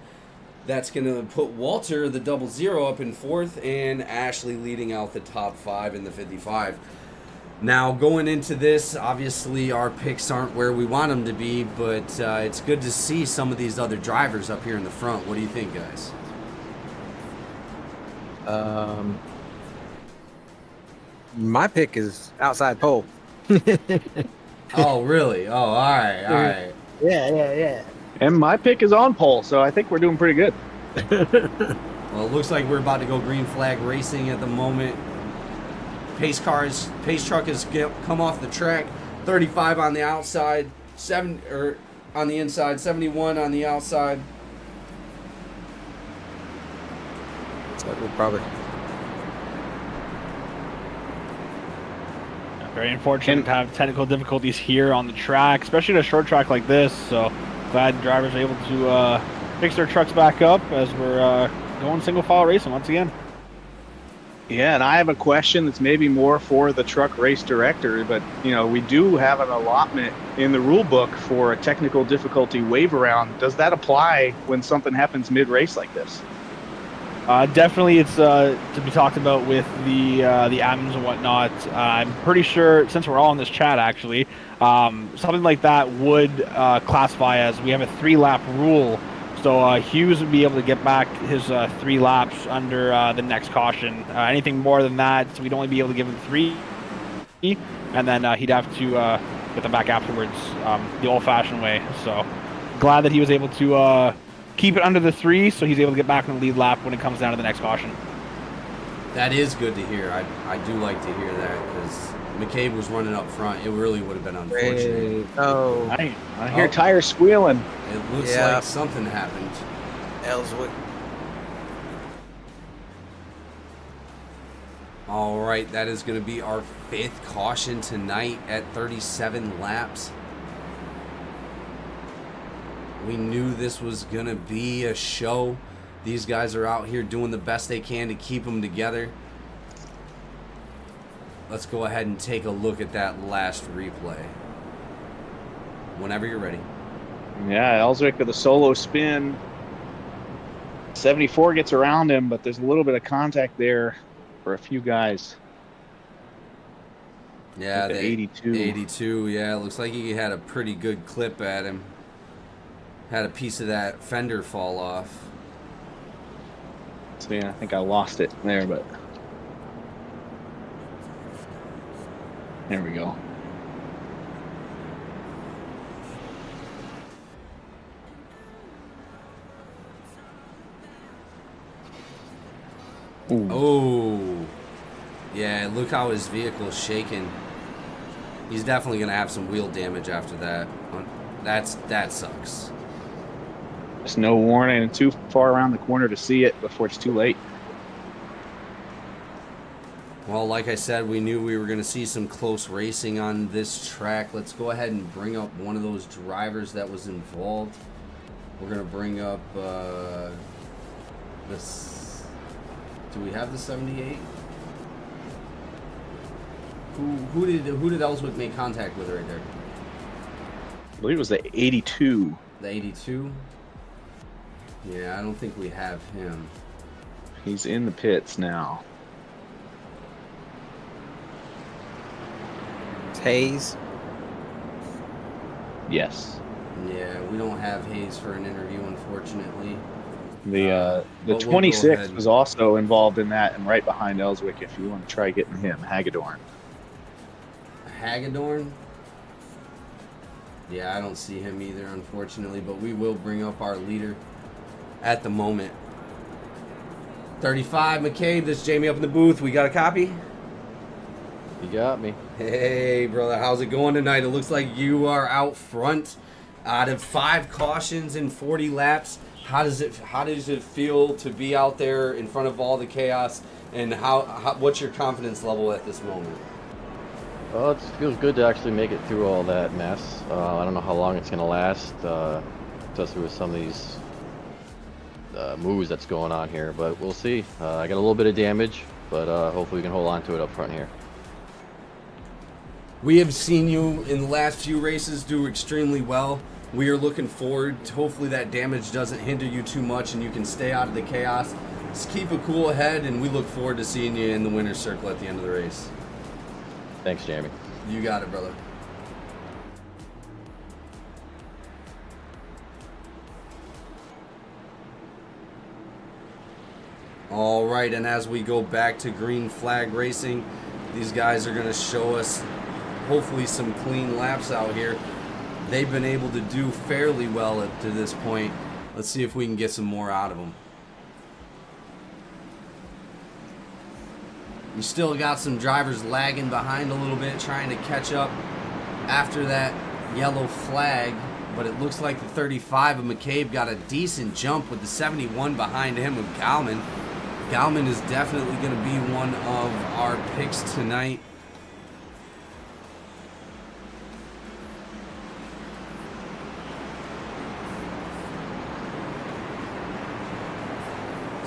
That's going to put Walter, the 00, up in fourth, and Ashley leading out the top 5 in the 55. Now, going into this, obviously our picks aren't where we want them to be, but it's good to see some of these other drivers up here in the front. What do you think, guys? My pick is outside pole. Oh, really? Oh, all right. Yeah. And my pick is on pole, so I think we're doing pretty good. Well, it looks like we're about to go green flag racing at the moment. Pace truck has come off the track. 35 on the outside, on the inside, 71 on the outside. So we'll probably. Very unfortunate to have technical difficulties here on the track, especially at a short track like this. So glad drivers are able to fix their trucks back up as we're going single file racing once again. Yeah, and I have a question that's maybe more for the truck race director, but we do have an allotment in the rule book for a technical difficulty wave around. Does that apply when something happens mid-race like this? Definitely, it's to be talked about with the admins and whatnot. I'm pretty sure, since we're all in this chat, actually, something like that would classify as we have a 3-lap rule So Hughes would be able to get back his 3 laps under the next caution. Anything more than that, so we'd only be able to give him 3, and then he'd have to get them back afterwards the old-fashioned way. So glad that he was able to keep it under the 3, so he's able to get back on the lead lap when it comes down to the next caution. That is good to hear. I do like to hear that because McCabe was running up front. It really would have been unfortunate. Oh, I hear tires squealing. It looks Yeah. like something happened. Ellswick. All right, that is going to be our 5th caution tonight at 37 laps. We knew this was going to be a show. These guys are out here doing the best they can to keep them together. Let's go ahead and take a look at that last replay. Whenever you're ready. Yeah, Ellswick with a solo spin. 74 gets around him, but there's a little bit of contact there for a few guys. Yeah, the 82. 82, yeah. Looks like he had a pretty good clip at him. Had a piece of that fender fall off. So yeah, I think I lost it there, but there we go. Ooh. Oh, yeah, look how his vehicle's shaking. He's definitely going to have some wheel damage after that. That sucks. Just no warning and too far around the corner to see it before it's too late. Well, like I said, we knew we were going to see some close racing on this track. Let's go ahead and bring up one of those drivers that was involved. We're going to bring up this. Do we have the 78? Who did Ellswick make contact with right there? I believe it was the 82. The 82? Yeah, I don't think we have him. He's in the pits now. Hayes. Yes. Yeah, we don't have Hayes for an interview, unfortunately. The but we'll go 26 ahead. was also involved in that, and right behind Ellswick if you want to try getting him, Hagedorn. Hagedorn? Yeah, I don't see him either, unfortunately, but we will bring up our leader at the moment. 35, McCabe, this is Jamie up in the booth. We got a copy? You got me. Hey, brother, how's it going tonight? It looks like you are out front out of 5 cautions in 40 laps. How does it feel to be out there in front of all the chaos, and what's your confidence level at this moment? Well, it feels good to actually make it through all that mess. I don't know how long it's going to last, especially with some of these moves that's going on here, but we'll see. I got a little bit of damage, but hopefully we can hold on to it up front here. We have seen you in the last few races do extremely well. We are looking forward to hopefully that damage doesn't hinder you too much and you can stay out of the chaos. Just keep a cool head, and we look forward to seeing you in the winner's circle at the end of the race. Thanks, Jamie. You got it, brother. All right, and as we go back to green flag racing, these guys are going to show us hopefully some clean laps out here. They've been able to do fairly well to this point. Let's see if we can get some more out of them. You still got some drivers lagging behind a little bit, trying to catch up after that yellow flag, but it looks like the 35 of McCabe got a decent jump with the 71 behind him of Galman. Galman is definitely going to be one of our picks tonight.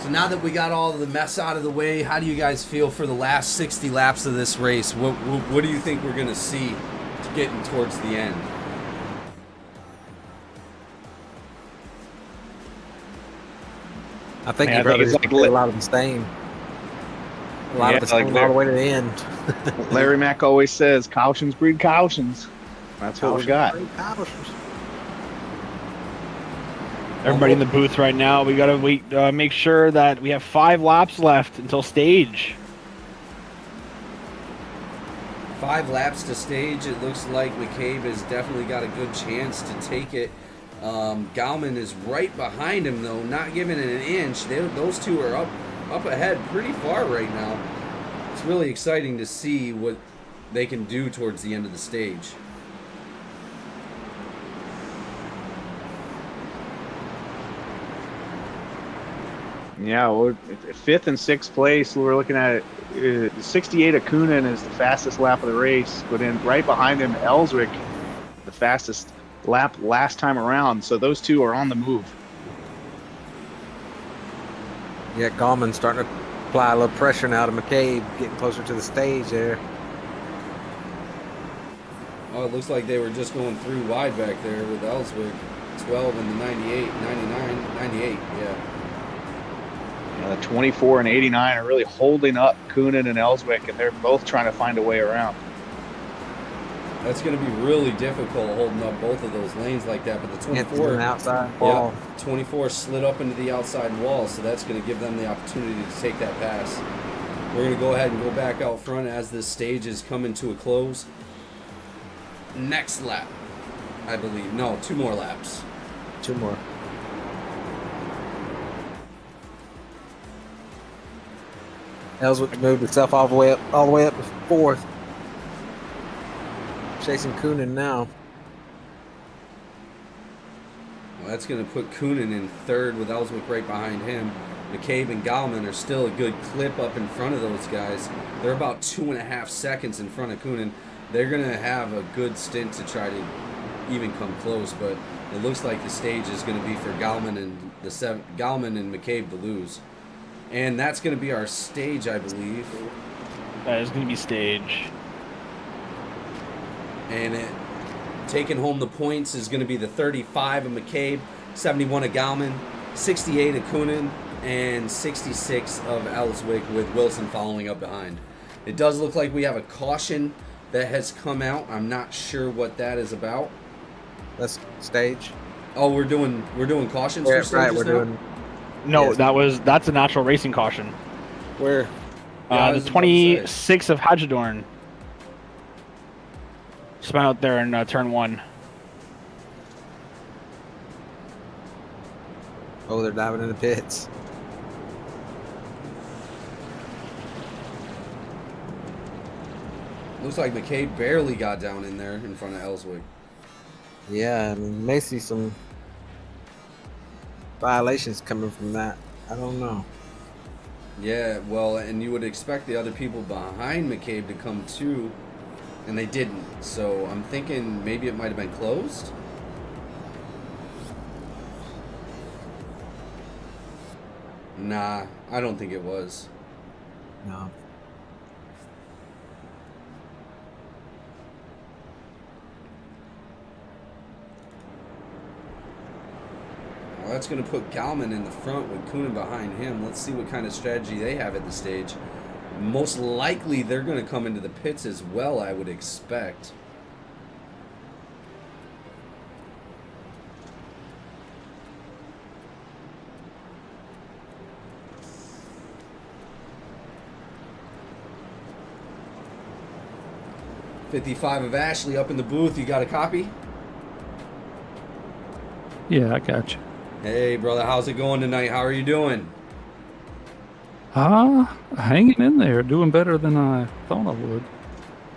So now that we got all of the mess out of the way, how do you guys feel for the last 60 laps of this race? What do you think we're going to see to getting towards the end? I think Yeah, he I think probably it's just like a lot of them staying. A lot Yeah, of us like staying all the way to the end. Larry Mack always says, cautions breed cautions. That's what we got. Everybody in the booth right now, we got to make sure that we have 5 laps left until stage. 5 laps to stage. It looks like McCabe has definitely got a good chance to take it. Gauman is right behind him, though, not giving it an inch. Those two are up ahead pretty far right now. It's really exciting to see what they can do towards the end of the stage. Yeah, well, 5th and 6th place, we're looking at 68 Akunin is the fastest lap of the race, but in right behind him, Ellswick, the fastest lap last time around. So those two are on the move. Yeah, Gallman's starting to apply a little pressure now to McCabe, getting closer to the stage there. Oh, it looks like they were just going through wide back there with Ellswick. 12 and the 98, 99, 98, yeah. The 24 and 89 are really holding up Kunin and Ellswick, and they're both trying to find a way around. That's going to be really difficult holding up both of those lanes like that. But the 24, outside wall. Yeah, 24 slid up into the outside wall, so that's going to give them the opportunity to take that pass. We're going to go ahead and go back out front as this stage is coming to a close. Next lap, I believe. No, 2 more laps. 2 more. Ellswick moved himself all the way up to 4th. Chasing Kunin now. Well, that's going to put Kunin in 3rd with Ellswick right behind him. McCabe and Gallman are still a good clip up in front of those guys. They're about 2.5 seconds in front of Kunin. They're going to have a good stint to try to even come close, but it looks like the stage is going to be for Gallman and McCabe to lose. And that's going to be our stage, I believe. That is going to be stage. And taking home the points is going to be the 35 of McCabe, 71 of Gallman, 68 of Kunin, and 66 of Ellswick, with Wilson following up behind. It does look like we have a caution that has come out. I'm not sure what that is about. That's stage. Oh, we're doing cautions for stages right, we're now? doing. No, Yes. that's a natural racing caution. Where? Yeah, I The was about to say. 26 of Hagedorn. Spun out there in turn 1. Oh, they're diving in the pits. Looks like McCabe barely got down in there in front of Ellswick. Yeah, I mean, you may see some violations coming from that. I don't know. Yeah, well, and you would expect the other people behind McCabe to come too, and they didn't. So I'm thinking maybe it might have been closed. Nah, I don't think it was. No. Well, that's going to put Gallman in the front with Kunin behind him. Let's see what kind of strategy they have at the stage. Most likely they're going to come into the pits as well, I would expect. .55 of Ashley up in the booth. You got a copy? Yeah, I got you. Hey, brother, how's it going tonight? How are you doing? Hanging in there, doing better than I thought I would.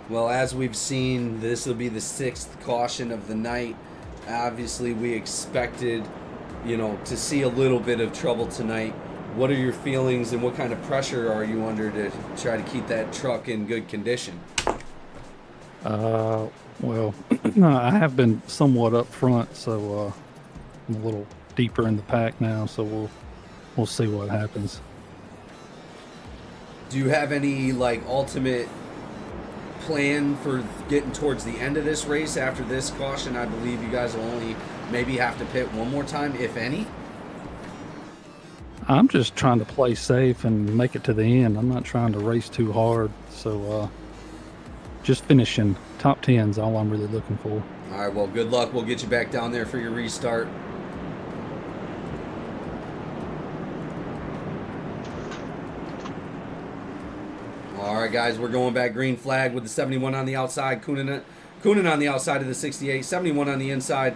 Well, as we've seen, this will be the 6th caution of the night. Obviously, we expected, to see a little bit of trouble tonight. What are your feelings and what kind of pressure are you under to try to keep that truck in good condition? Well, I have been somewhat up front, so I'm a little deeper in the pack now, so we'll see what happens. Do you have any ultimate plan for getting towards the end of this race after this caution? I believe you guys will only maybe have to pit one more time, if any. I'm just trying to play safe and make it to the end. I'm not trying to race too hard, so just finishing top 10 is all I'm really looking for. All right, well, good luck. We'll get you back down there for your restart. All right, guys, we're going back green flag with the 71 on the outside. Coonan on the outside of the 68. 71 on the inside.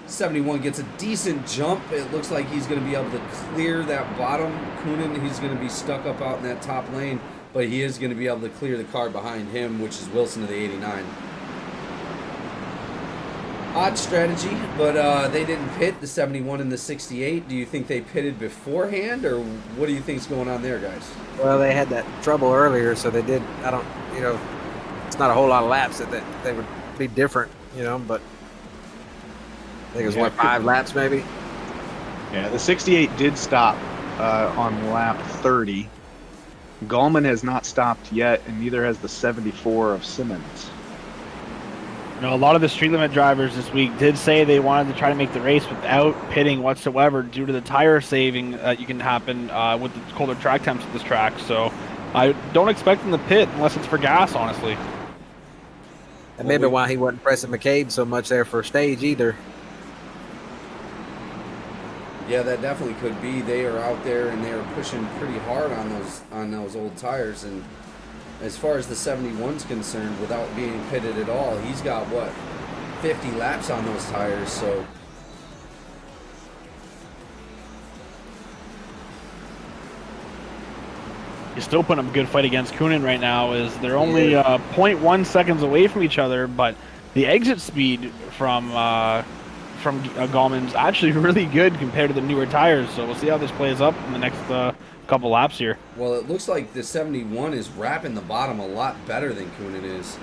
71 gets a decent jump. It looks like he's going to be able to clear that bottom. Coonan, he's going to be stuck up out in that top lane, but he is going to be able to clear the car behind him, which is Wilson of the 89. Odd strategy, but they didn't pit the 71 and the 68. Do you think they pitted beforehand, or what do you think's going on there, guys? Well, they had that trouble earlier, so they did. I don't, it's not a whole lot of laps that they would be different, but I think it was 5 laps maybe. Yeah, the 68 did stop on lap 30. Gallman has not stopped yet, and neither has the 74 of Simmons. A lot of the street limit drivers this week did say they wanted to try to make the race without pitting whatsoever due to the tire saving that you can happen with the colder track temps at this track. So I don't expect them to pit unless it's for gas, honestly. And maybe why he wasn't pressing McCabe so much there for stage either. Yeah, that definitely could be. They are out there and they are pushing pretty hard on those old tires. And as far as the 71's concerned, without being pitted at all, he's got 50 laps on those tires. So You're still putting up a good fight against Coonan right now. They're only 0.1 seconds away from each other, but the exit speed from Gallman's actually really good compared to the newer tires. So we'll see how this plays up in the next couple laps here. Well, it looks like the 71 is wrapping the bottom a lot better than Coonan is.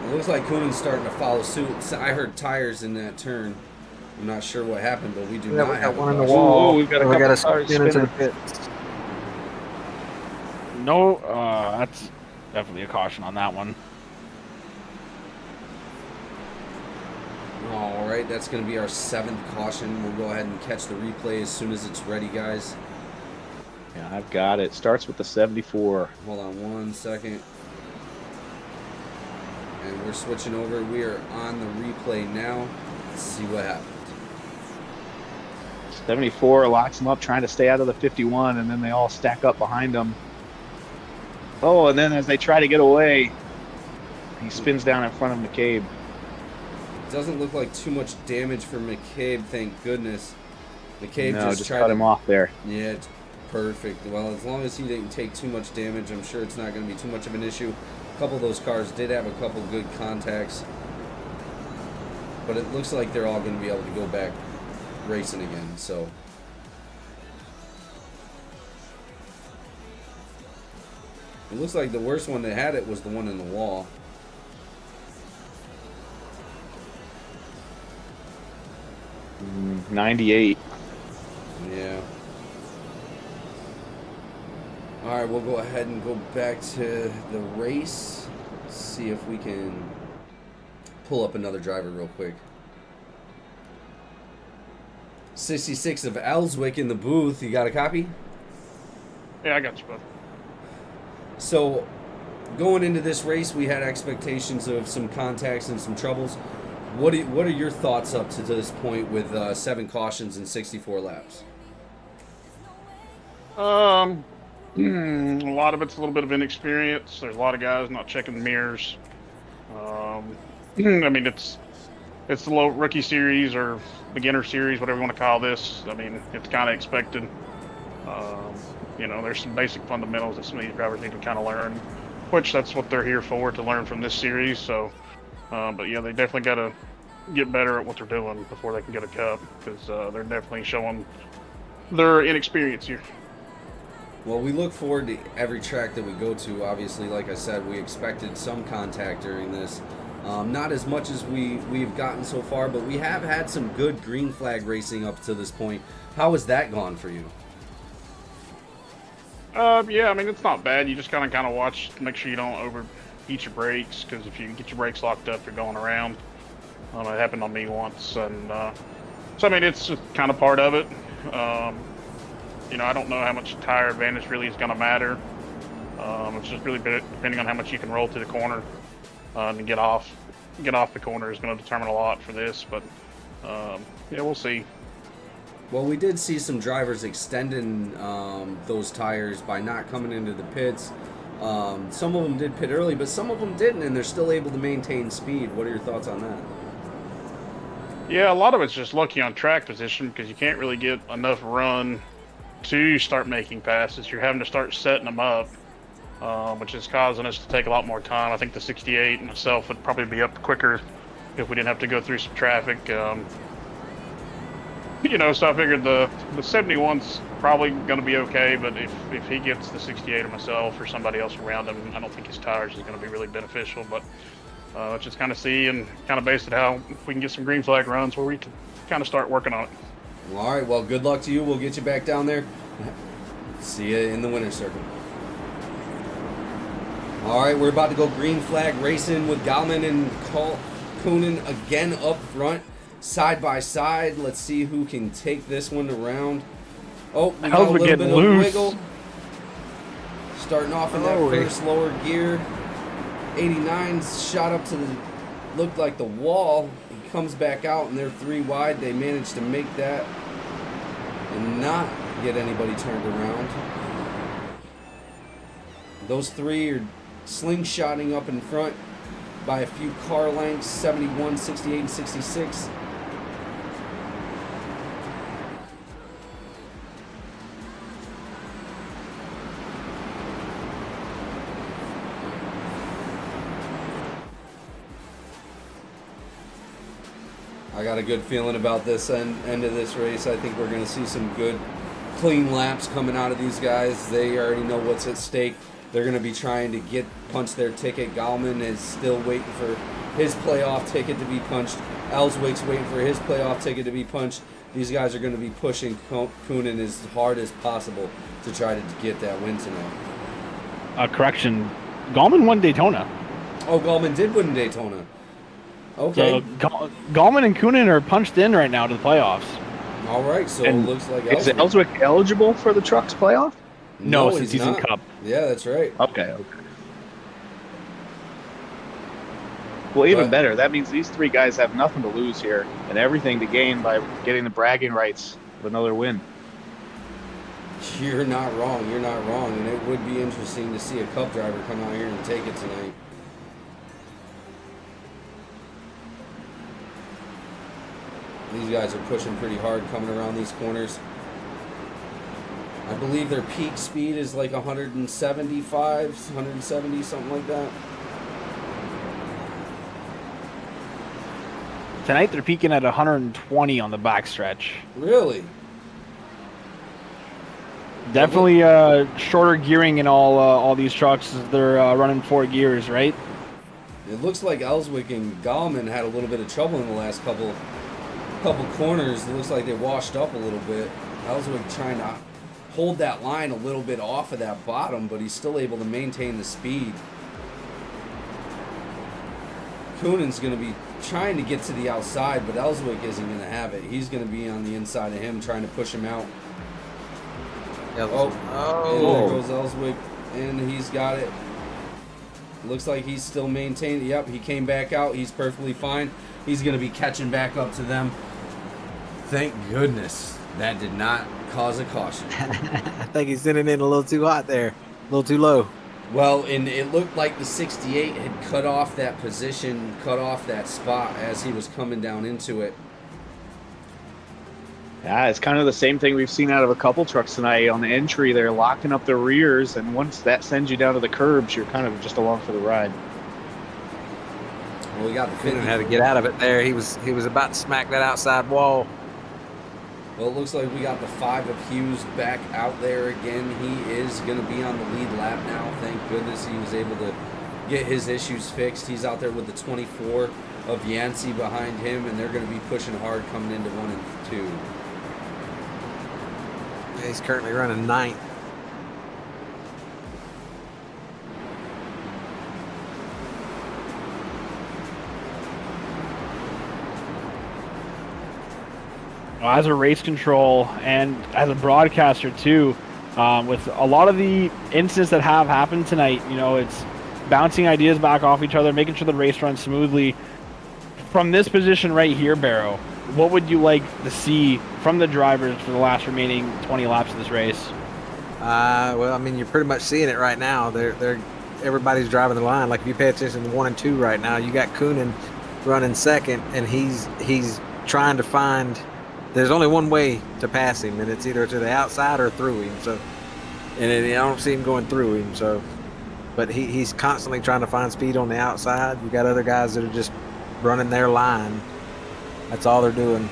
It looks like Coonan's starting to follow suit. I heard tires in that turn. I'm not sure what happened, but we do not have one on a the wall. We've got a couple tires into the spinning. pits. No, that's definitely a caution on that one. All right, that's going to be our 7th caution. We'll go ahead and catch the replay as soon as it's ready, guys. Yeah, I've got it. Starts with the 74. Hold on 1 second. And we're switching over. We are on the replay now. Let's see what happens. 74 locks him up, trying to stay out of the 51, and then they all stack up behind him. Oh, and then as they try to get away, he spins down in front of McCabe. Doesn't look like too much damage for McCabe, thank goodness. McCabe just tried cut him off there. Yeah, it's perfect. Well, as long as he didn't take too much damage, I'm sure it's not going to be too much of an issue. A couple of those cars did have a couple good contacts, but it looks like they're all going to be able to go back racing again. So it looks like the worst one that had it was the one in the wall. Mm, 98. Yeah. All right, we'll go ahead and go back to the race. See if we can pull up another driver real quick. 66 of Ellswick in the booth. You got a copy? Yeah, I got you, bud. So, going into this race, we had expectations of some contacts and some troubles. What are your thoughts up to this point with 7 cautions and 64 laps? A lot of it's a little bit of inexperience. There's a lot of guys not checking the mirrors. I mean, it's the low rookie series or beginner series, whatever you want to call this. I mean, it's kind of expected. There's some basic fundamentals that some of these drivers need to kind of learn, which that's what they're here for, to learn from this series. So, but yeah, they definitely got to get better at what they're doing before they can get a cup, because they're definitely showing their inexperience here. Well, we look forward to every track that we go to. Obviously, like I said, we expected some contact during this. Not as much as we've gotten so far, but we have had some good green flag racing up to this point. How has that gone for you? Yeah, I mean, it's not bad. You just kind of watch to make sure you don't overheat your brakes, because if you get your brakes locked up, you're going around. It happened on me once, and so I mean, it's just kind of part of it. I don't know how much tire advantage really is going to matter. It's just really depending on how much you can roll to the corner and get off the corner is going to determine a lot for this. But yeah, we'll see. Well, we did see some drivers extending those tires by not coming into the pits. Some of them did pit early, but some of them didn't, and they're still able to maintain speed. What are your thoughts on that? Yeah, a lot of it's just lucky on track position because you can't really get enough run to start making passes. You're having to start setting them up, which is causing us to take a lot more time. I think the 68 and itself would probably be up quicker if we didn't have to go through some traffic. You know, so I figured the 71's probably going to be okay, but if he gets the 68 or myself or somebody else around him, I don't think his tires is going to be really beneficial. But let's just kind of see and kind of base it how if we can get some green flag runs where we can kind of start working on it. All right, well, good luck to you. We'll get you back down there. See you in the winner's circle. All right, we're about to go green flag racing with Galman and Coonan again up front, side by side. Let's see who can take this one around. Oh, we got a little bit of wiggle. Starting off in that first lower gear. 89's shot up to the, looked like the wall. He comes back out and they're 3 wide. They managed to make that and not get anybody turned around. Those 3 are slingshotting up in front by a few car lengths, 71, 68, and 66. I got a good feeling about this end of this race. I think we're going to see some good, clean laps coming out of these guys. They already know what's at stake. They're going to be trying to punch their ticket. Galman is still waiting for his playoff ticket to be punched. Ellswick's waiting for his playoff ticket to be punched. These guys are going to be pushing Coonan as hard as possible to try to get that win tonight. Correction, Galman won Daytona. Oh, Galman did win Daytona. Okay. So Galman and Coonan are punched in right now to the playoffs. All right, so And it looks like Is Ellswick eligible for the Trucks playoff? No, he's since he's in not. Cup. Yeah, that's right. Okay. Well, even But- better. That means these 3 guys have nothing to lose here and everything to gain by getting the bragging rights of another win. You're not wrong. You're not wrong. And it would be interesting to see a Cup driver come out here and take it tonight. These guys are pushing pretty hard coming around these corners. I believe their peak speed is like 175, 170, something like that. Tonight they're peaking at 120 on the backstretch. Really? Definitely shorter gearing in all these trucks. They're running 4 gears, right? It looks like Ellswick and Galman had a little bit of trouble in the last couple corners. It looks like they washed up a little bit. Ellswick trying to hold that line a little bit off of that bottom, but he's still able to maintain the speed. Coonan's going to be trying to get to the outside, but Ellswick isn't going to have it. He's going to be on the inside of him, trying to push him out. And there goes Ellswick, and he's got it. Looks like he's still maintaining. Yep, he came back out. He's perfectly fine. He's going to be catching back up to them. Thank goodness that did not cause a caution. I think he's sending in a little too hot there, a little too low. Well, and it looked like the 68 had cut off that position, cut off that spot as he was coming down into it. Yeah, it's kind of the same thing we've seen out of a couple trucks tonight. On the entry, they're locking up the rears, and once that sends you down to the curbs, you're kind of just along for the ride. Well, we got the Couldn't have to get out of it there. He was about to smack that outside wall. Well, it looks like we got the 5 of Hughes back out there again. He is going to be on the lead lap now. Thank goodness he was able to get his issues fixed. He's out there with the 24 of Yancey behind him, and they're going to be pushing hard coming into 1 and 2. He's currently running 9th. As a race control and as a broadcaster too, with a lot of the incidents that have happened tonight, you know, it's bouncing ideas back off each other, making sure the race runs smoothly. From this position right here, Barrow, what would you like to see from the drivers for the last remaining 20 laps of this race? Well, I mean, you're pretty much seeing it right now. Everybody's driving the line. Like if you pay attention to 1 and 2 right now, you got Coonan running second, and he's trying to find. There's only one way to pass him, and it's either to the outside or through him. So, and I don't see him going through him. So, but he's constantly trying to find speed on the outside. You got other guys that are just running their line. That's all they're doing.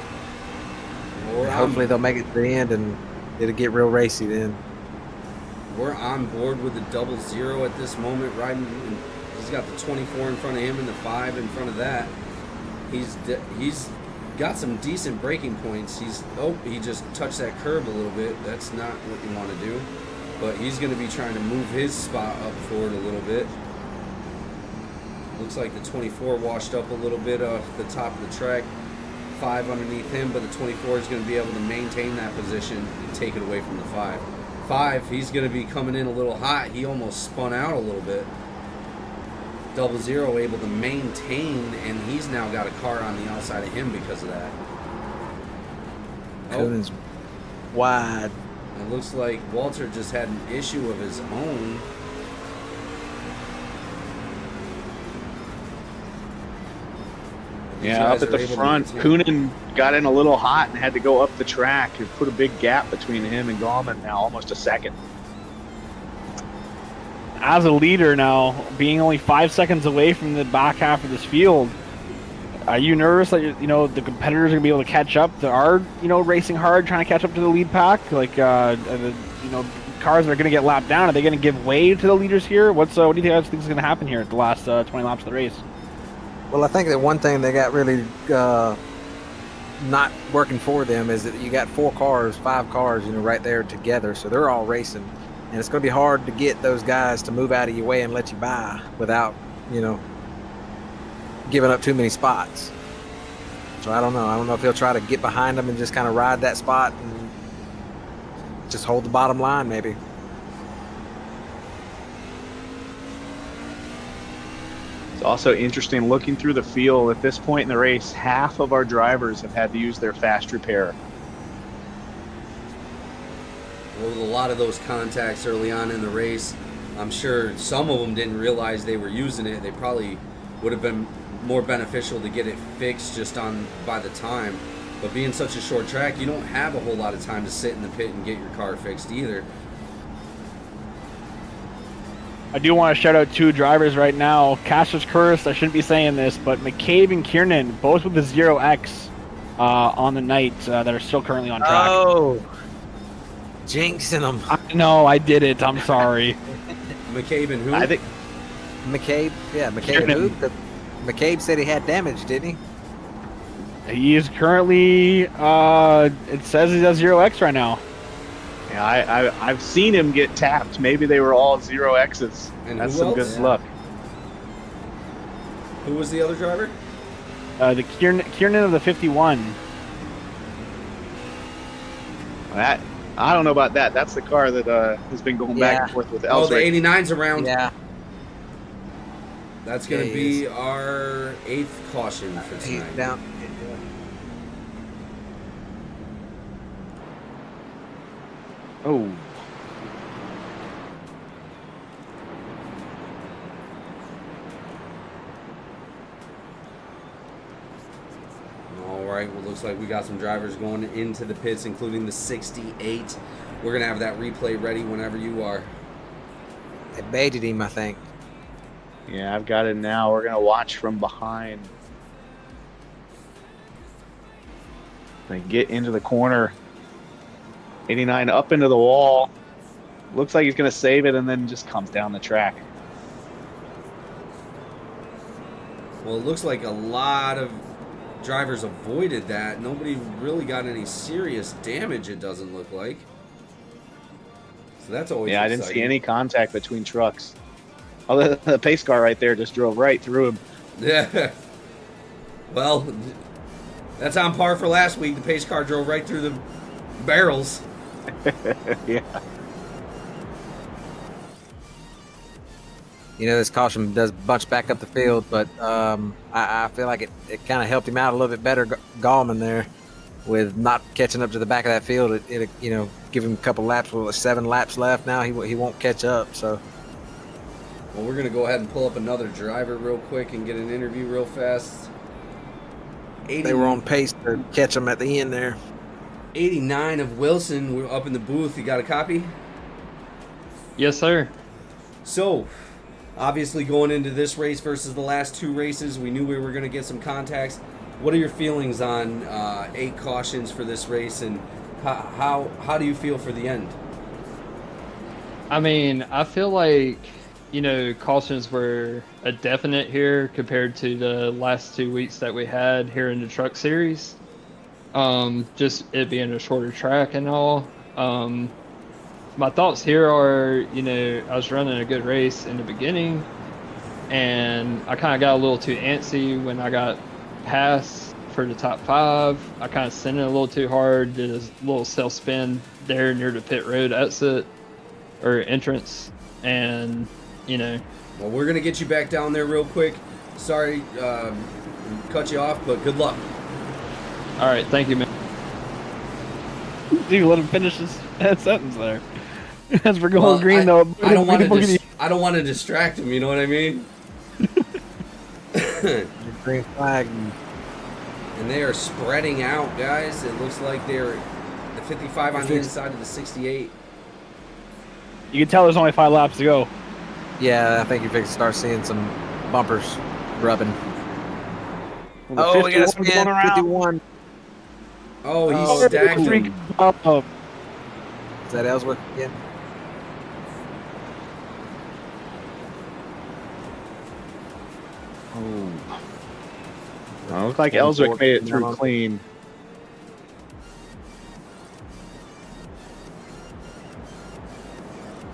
Well, hopefully they'll make it to the end, and it'll get real racy then. We're on board with the 00 at this moment, riding. He's got the 24 in front of him and the 5 in front of that. He's got some decent braking points. He just touched that curb a little bit. That's not what you want to do. But he's going to be trying to move his spot up forward a little bit. Looks like the 24 washed up a little bit off the top of the track. 5 underneath him, but the 24 is going to be able to maintain that position and take it away from the 5. 5, he's going to be coming in a little hot. He almost spun out a little bit. 00 able to maintain, and he's now got a car on the outside of him because of that. Coonan's wide. It looks like Walter just had an issue of his own. Yeah, up at the front, Coonan got in a little hot and had to go up the track. It put a big gap between him and Gallman now, almost a second. As a leader now, being only 5 seconds away from the back half of this field, are you nervous that the competitors are gonna be able to catch up? They are racing hard, trying to catch up to the lead pack. Like cars that are gonna get lapped down. Are they gonna give way to the leaders here? What do you think is gonna happen here at the last 20 laps of the race? Well, I think that one thing they got really not working for them is that you got 5 cars, right there together. So they're all racing. And it's going to be hard to get those guys to move out of your way and let you by without, giving up too many spots. So I don't know. I don't know if he'll try to get behind them and just kind of ride that spot and just hold the bottom line maybe. It's also interesting looking through the field at this point in the race, half of our drivers have had to use their fast repair. Well, with a lot of those contacts early on in the race, I'm sure some of them didn't realize they were using it. They probably would have been more beneficial to get it fixed just by the time. But being such a short track, you don't have a whole lot of time to sit in the pit and get your car fixed either. I do want to shout out 2 drivers right now. Caster's Curse, I shouldn't be saying this, but McCabe and Kiernan, both with the 0X on the night that are still currently on track. Oh, jinxing them. No, I did it. I'm sorry. McCabe and who? I think McCabe. Yeah, McCabe. Kiernan. Who? McCabe said he had damage, didn't he? He is currently, it says he's at 0X right now. Yeah, I've seen him get tapped. Maybe they were all 0Xs. And that's who some else? good luck. Who was the other driver? The Kiernan of the 51. That I don't know about that. That's the car that has been going back and forth with Oh, the Ellsworth. 89's around. Yeah. That's going to be our 8th caution for tonight. Down. Oh. All right, well, looks like we got some drivers going into the pits, including the 68. We're going to have that replay ready whenever you are. They baited him, I think. Yeah, I've got it now. We're going to watch from behind. They get into the corner. 89 up into the wall. Looks like he's going to save it and then just comes down the track. Well, it looks like a lot of drivers avoided that. Nobody really got any serious damage, it doesn't look like. So that's always I didn't see any contact between trucks. Oh, the pace car right there just drove right through him. Yeah. Well, that's on par for last week. The pace car drove right through the barrels. Yeah. this caution does bunch back up the field, but I feel like it kind of helped him out a little bit better, Gallman there, with not catching up to the back of that field. It give him a couple laps. Well, 7 laps left now. He won't catch up. So, well, we're gonna go ahead and pull up another driver real quick and get an interview real fast. They were on pace to catch him at the end there. 89 of Wilson. We're up in the booth. You got a copy? Yes, sir. So, obviously going into this race versus the last 2 races, we knew we were going to get some contacts. What are your feelings on 8 cautions for this race, and how do you feel for the end? I mean, I feel like, cautions were a definite here compared to the last 2 weeks that we had here in the truck series. Just it being a shorter track and all. My thoughts here are, I was running a good race in the beginning, and I kind of got a little too antsy when I got passed for the top 5. I kind of sent it a little too hard, did a little self spin there near the pit road exit or entrance, and Well, we're gonna get you back down there real quick. Sorry, cut you off, but good luck. All right, thank you, man. Dude, let him finish his sentence there. As we're going green, though, I don't want to distract him. You know what I mean? Green flag. And they are spreading out, guys. It looks like they're the 55 on the inside of the 68. You can tell there's only 5 laps to go. Yeah, I think you're fixing to start seeing some bumpers rubbing. Well, we got to spin 51. Oh, he's stacked him. Oh. Is that Ellsworth again? Oh. Well, it looked like Ellsworth made it through clean.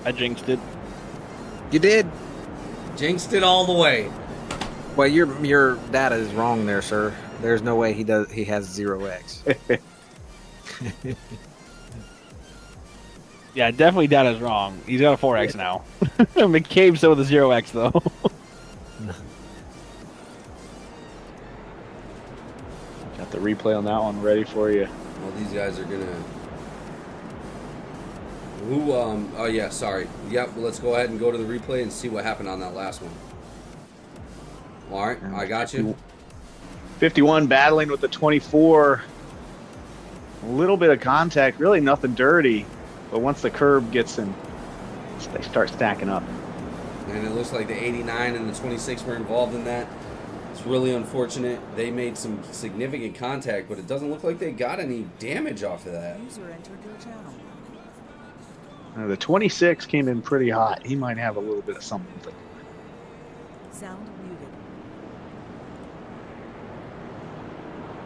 I jinxed it. You did? Jinxed it all the way. Well, your data is wrong there, sir. There's no way he has 0x. Yeah, definitely data's wrong. He's got a 4x now. McCabe's still with a 0x, though. Got the replay on that one ready for you. Well, these guys are gonna. Oh yeah, sorry. Yep. Let's go ahead and go to the replay and see what happened on that last one. All right, I got you. 51 battling with the 24. A little bit of contact, really nothing dirty. But once the curb gets in, they start stacking up. And it looks like the 89 and the 26 were involved in that. It's really unfortunate. They made some significant contact, but it doesn't look like they got any damage off of that. The 26 came in pretty hot. He might have a little bit of something. Sound muted.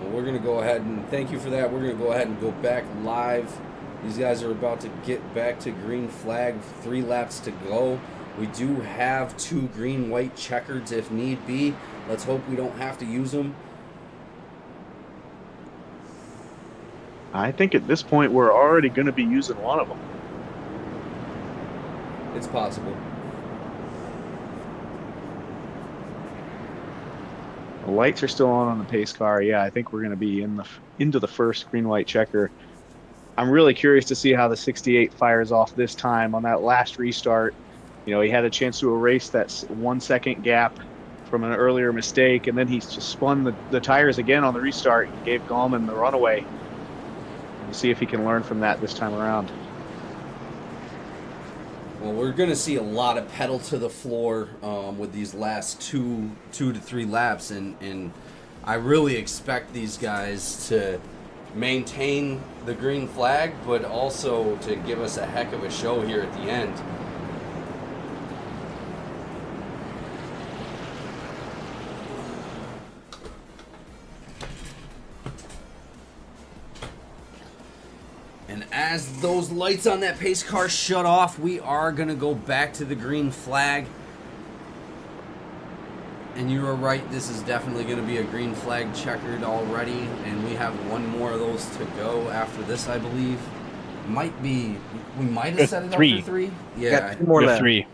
Well, we're going to go ahead and thank you for that. We're going to go ahead and go back live. These guys are about to get back to green flag. 3 laps to go. We do have 2 green-white checkers if need be. Let's hope we don't have to use them. I think at this point we're already going to be using one of them. It's possible. The lights are still on the pace car. Yeah, I think we're going to be into the first green-white checker. I'm really curious to see how the 68 fires off this time on that last restart. He had a chance to erase that 1 second gap from an earlier mistake, and then he just spun the tires again on the restart and gave Gallman the runaway. We'll see if he can learn from that this time around. Well, we're going to see a lot of pedal to the floor with these last 2 to 3 laps, and I really expect these guys to maintain the green flag, but also to give us a heck of a show here at the end. And as those lights on that pace car shut off, we are going to go back to the green flag. And you are right, this is definitely going to be a green flag checkered already. And we have 1 more of those to go after this, I believe. We might have set it up for 3. Yeah, 2 more left. 3.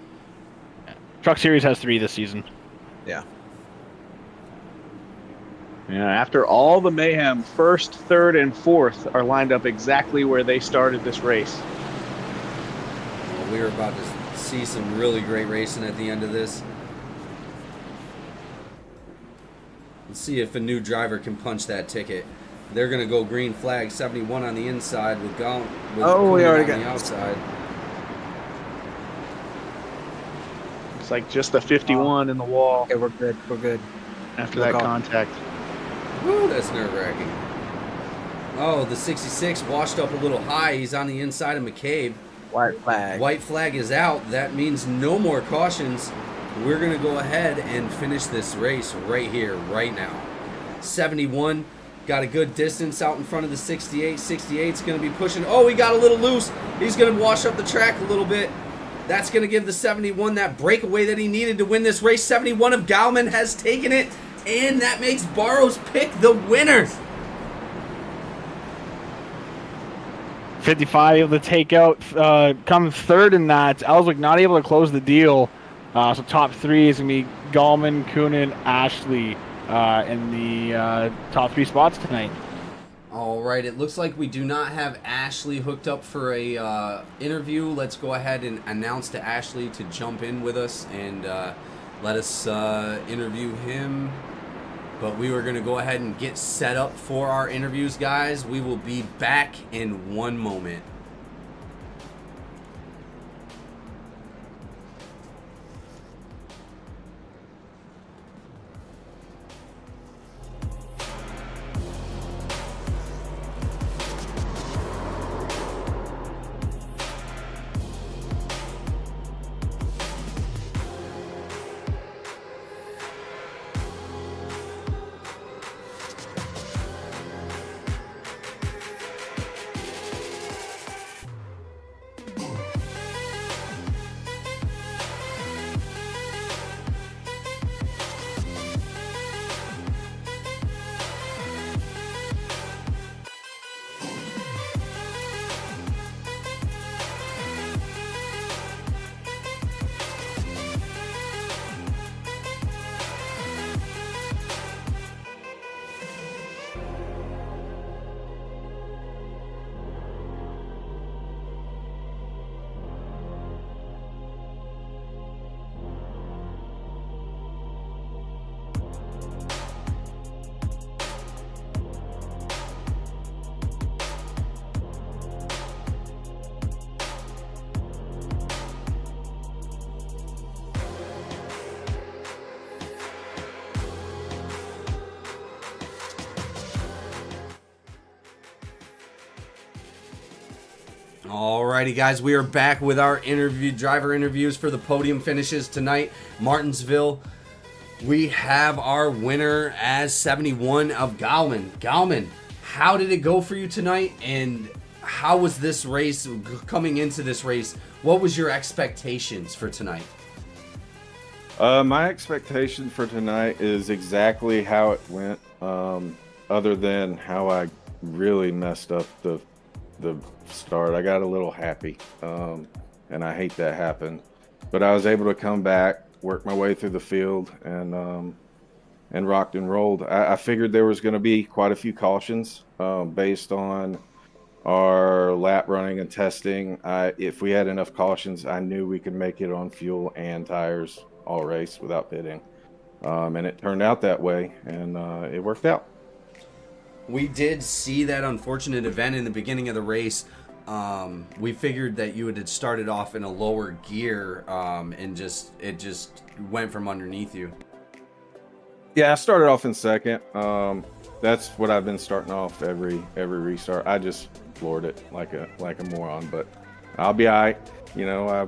Truck Series has 3 this season. Yeah. Yeah, after all the mayhem, first, third, and fourth are lined up exactly where they started this race. Well, we were about to see some really great racing at the end of this. Let's see if a new driver can punch that ticket. They're going to go green flag, 71 on the inside with we Koeman already on got the outside. It's like just the 51 in the wall. Okay, we're good. We're good. After that contact. Woo, that's nerve-wracking. Oh, the 66 washed up a little high. He's on the inside of McCabe. White flag. White flag is out. That means no more cautions. We're going to go ahead and finish this race right here, right now. 71 got a good distance out in front of the 68. 68's going to be pushing. Oh, he got a little loose. He's going to wash up the track a little bit. That's going to give the 71 that breakaway that he needed to win this race. 71 of Gallman has taken it, and that makes Barrow's pick the winner. 55 able to take out, comes third in that. Ellswick not able to close the deal. So top 3 is going to be Gallman, Coonan, Ashley in the top 3 spots tonight. All right, it looks like we do not have Ashley hooked up for a interview. Let's go ahead and announce to Ashley to jump in with us and let us interview him. But we were going to go ahead and get set up for our interviews, guys. We will be back in one moment. Alrighty, guys, we are back with our driver interviews for the podium finishes tonight. Martinsville, we have our winner as 71 of Gallman. Gallman, how did it go for you tonight, and how was this race coming into this race? What was your expectations for tonight? My expectation for tonight is exactly how it went, other than how I really messed up the start. I got a little happy, and I hate that happened. But I was able to come back, work my way through the field, and rocked and rolled. I figured there was going to be quite a few cautions based on our lap running and testing. If we had enough cautions, I knew we could make it on fuel and tires all race without pitting. And it turned out that way, and it worked out. We did see that unfortunate event in the beginning of the race. We figured that you had started off in a lower gear, and it just went from underneath you. Yeah, I started off in second. That's what I've been starting off every restart. I just floored it like a moron, but I'll be all right. You know, I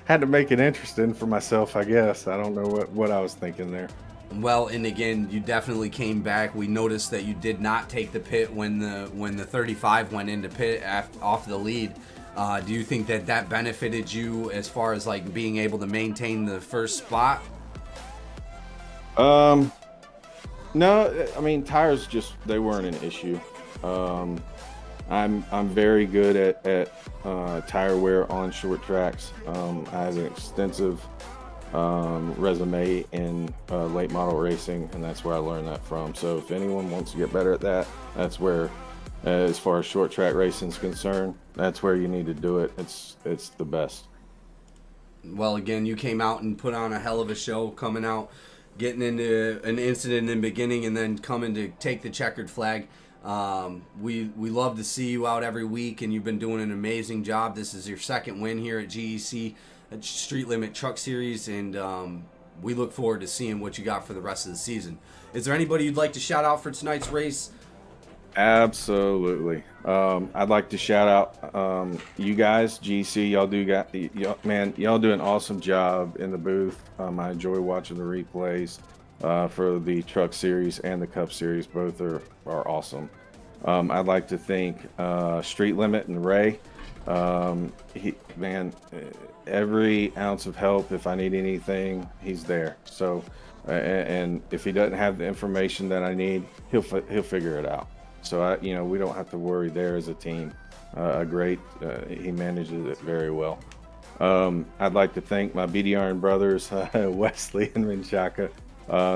had to make it interesting for myself, I guess. I don't know what I was thinking there. Well, and again, you definitely came back. We noticed that you did not take the pit when the 35 went into pit off the lead. Do you think that benefited you as far as like being able to maintain the first spot? No, I mean tires they weren't an issue. I'm very good at tire wear on short tracks. I have an extensive resume in late model racing, and that's where I learned that from. So if anyone wants to get better at that, that's where, as far as short track racing is concerned, that's where you need to do it. It's the best. Well, again, you came out and put on a hell of a show, coming out, getting into an incident in the beginning, and then coming to take the checkered flag. We love to see you out every week, and you've been doing an amazing job. This is your second win here at GEC at StreetLimit Truck Series, and we look forward to seeing what you got for the rest of the season. Is there anybody you'd like to shout out for tonight's race? Absolutely. I'd like to shout out you guys, GC. Y'all do an awesome job in the booth. I enjoy watching the replays for the Truck Series and the Cup Series. Both are awesome. I'd like to thank StreetLimit and Ray. Every ounce of help, if I need anything, he's there. So, and if he doesn't have the information that I need, he'll figure it out. So we don't have to worry there as a team. He manages it very well. I'd like to thank my BDR brothers, Wesley and Menchaca.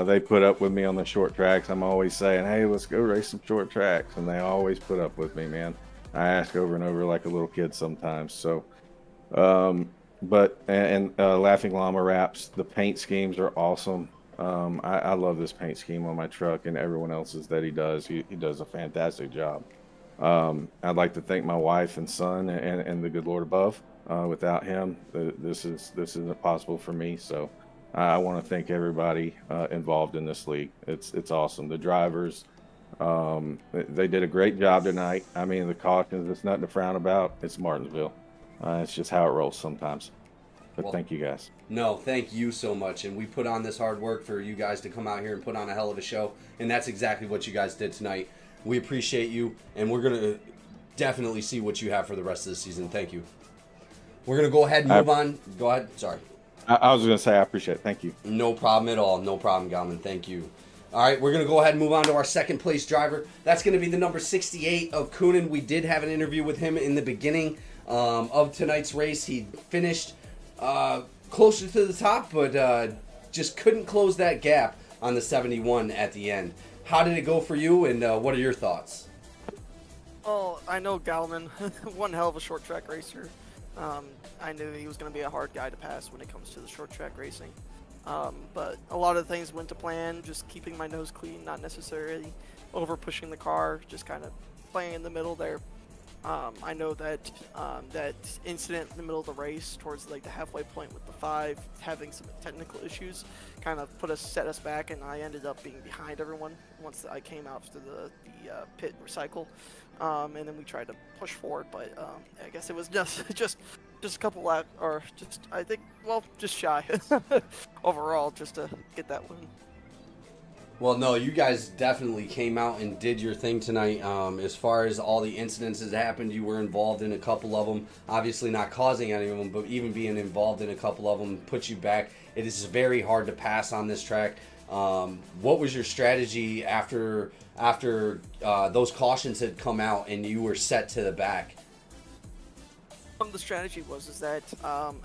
They put up with me on the short tracks. I'm always saying, hey, let's go race some short tracks. And they always put up with me, man. I ask over and over like a little kid sometimes. So, Laughing Llama Wraps, the paint schemes are awesome. I love this paint scheme on my truck and everyone else's that he does. He does a fantastic job. I'd like to thank my wife and son and the good Lord above. Without him, this isn't possible for me. So I want to thank everybody involved in this league. It's awesome. The drivers, they did a great job tonight. I mean, the cautions, it's nothing to frown about. It's Martinsville. It's just how it rolls sometimes. But thank you guys. No, thank you so much. And we put on this hard work for you guys to come out here and put on a hell of a show. And that's exactly what you guys did tonight. We appreciate you. And we're going to definitely see what you have for the rest of the season. Thank you. We're going to go ahead and move on. Go ahead. Sorry. I was going to say I appreciate it. Thank you. No problem at all. No problem, Galman. Thank you. All right, we're going to go ahead and move on to our second place driver. That's going to be the number 68 of Coonan. We did have an interview with him in the beginning of tonight's race. He finished closer to the top, but just couldn't close that gap on the 71 at the end. How did it go for you, and what are your thoughts? Oh, I know Galman, one hell of a short track racer. I knew he was going to be a hard guy to pass when it comes to the short track racing. But a lot of things went to plan, just keeping my nose clean, not necessarily over pushing the car, just kind of playing in the middle there. I know that that incident in the middle of the race towards like the halfway point with the 5 having some technical issues kind of set us back, and I ended up being behind everyone once I came out to the pit recycle, and then we tried to push forward, but I guess it was just a couple laps, or just I think just shy overall just to get that win. Well, no, you guys definitely came out and did your thing tonight. As far as all the incidents that happened, you were involved in a couple of them. Obviously not causing any of them, but even being involved in a couple of them puts you back. It is very hard to pass on this track. What was your strategy after those cautions had come out and you were set to the back? The strategy was that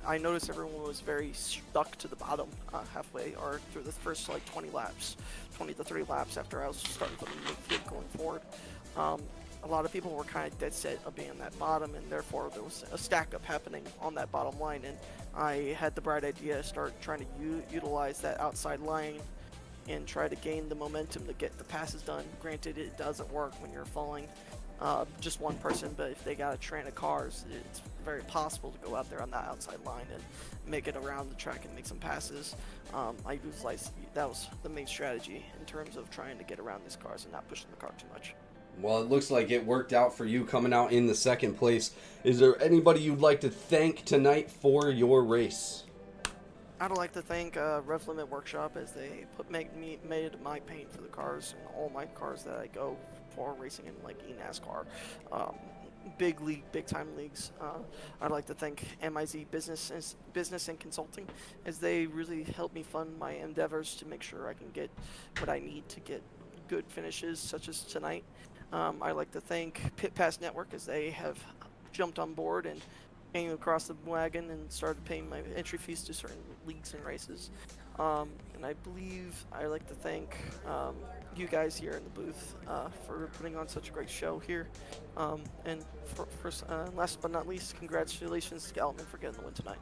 I noticed everyone was very stuck to the bottom halfway, or through the first like 20 to 30 laps after I was starting from the midfield going forward. A lot of people were kind of dead set of being that bottom, and therefore there was a stack up happening on that bottom line, and I had the bright idea to start trying to utilize that outside line and try to gain the momentum to get the passes done. Granted, it doesn't work when you're following just one person, but if they got a train of cars, it's very possible to go out there on that outside line and make it around the track and make some passes. I utilized that was the main strategy in terms of trying to get around these cars and not pushing the car too much. Well, it looks like it worked out for you coming out in the second place. Is there anybody you'd like to thank tonight for your race? I'd like to thank Rev Limit Workshop, as they made my paint for the cars and all my cars that I go for racing in, like eNASCAR, big league, big time leagues. I'd like to thank MIZ Business and Consulting, as they really help me fund my endeavors to make sure I can get what I need to get good finishes, such as tonight. I'd like to thank Pit Pass Network, as they have jumped on board and came across the wagon and started paying my entry fees to certain leagues and races. And I believe I'd like to thank you guys here in the booth for putting on such a great show here. And last but not least, congratulations to Galman for getting the win tonight.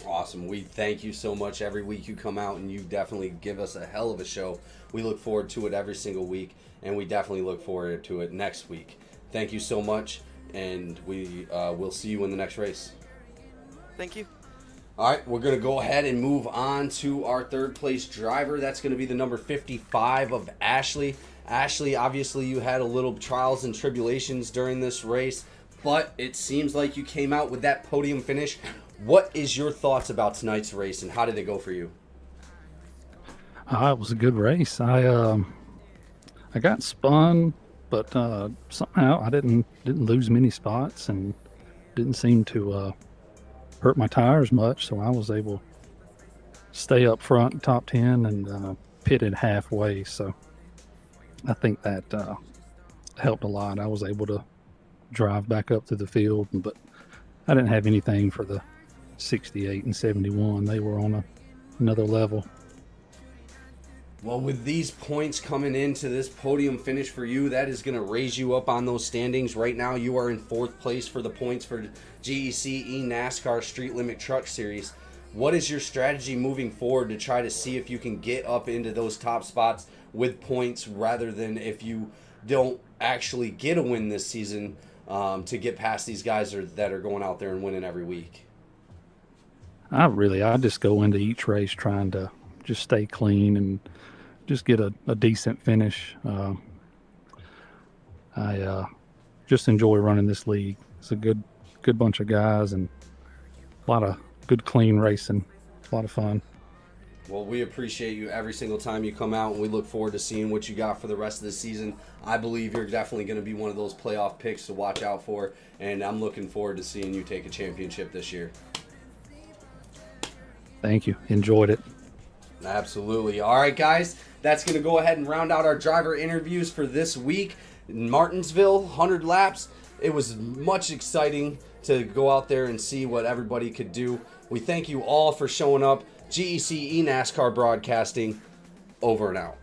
Awesome. We thank you so much. Every week you come out and you definitely give us a hell of a show. We look forward to it every single week, and we definitely look forward to it next week. Thank you so much, and we will see you in the next race. Thank you. All right, we're going to go ahead and move on to our third place driver. That's going to be the number 55 of Ashley. Ashley, obviously you had a little trials and tribulations during this race, but it seems like you came out with that podium finish. What is your thoughts about tonight's race, and how did it go for you? It was a good race. I got spun, but somehow I didn't lose many spots and didn't seem to hurt my tires much, so I was able to stay up front, top 10, and pitted halfway. So I think that helped a lot. I was able to drive back up to the field, but I didn't have anything for the 68 and 71. They were on another level. Well, with these points coming into this podium finish for you, that is going to raise you up on those standings. Right now, you are in 4th place for the points for GEC NASCAR Street Limit Truck Series. What is your strategy moving forward to try to see if you can get up into those top spots with points, rather than if you don't actually get a win this season, to get past these guys that are going out there and winning every week? I just go into each race trying to just stay clean and just get a decent finish. I just enjoy running this league. It's a good bunch of guys and a lot of good clean racing. It's a lot of fun. Well, we appreciate you every single time you come out, and we look forward to seeing what you got for the rest of the season. I believe you're definitely going to be one of those playoff picks to watch out for, and I'm looking forward to seeing you take a championship this year. Thank you. Enjoyed it. Absolutely. All right, guys, that's going to go ahead and round out our driver interviews for this week. In Martinsville, 100 laps. It was much exciting to go out there and see what everybody could do. We thank you all for showing up. GEC NASCAR Broadcasting, over and out.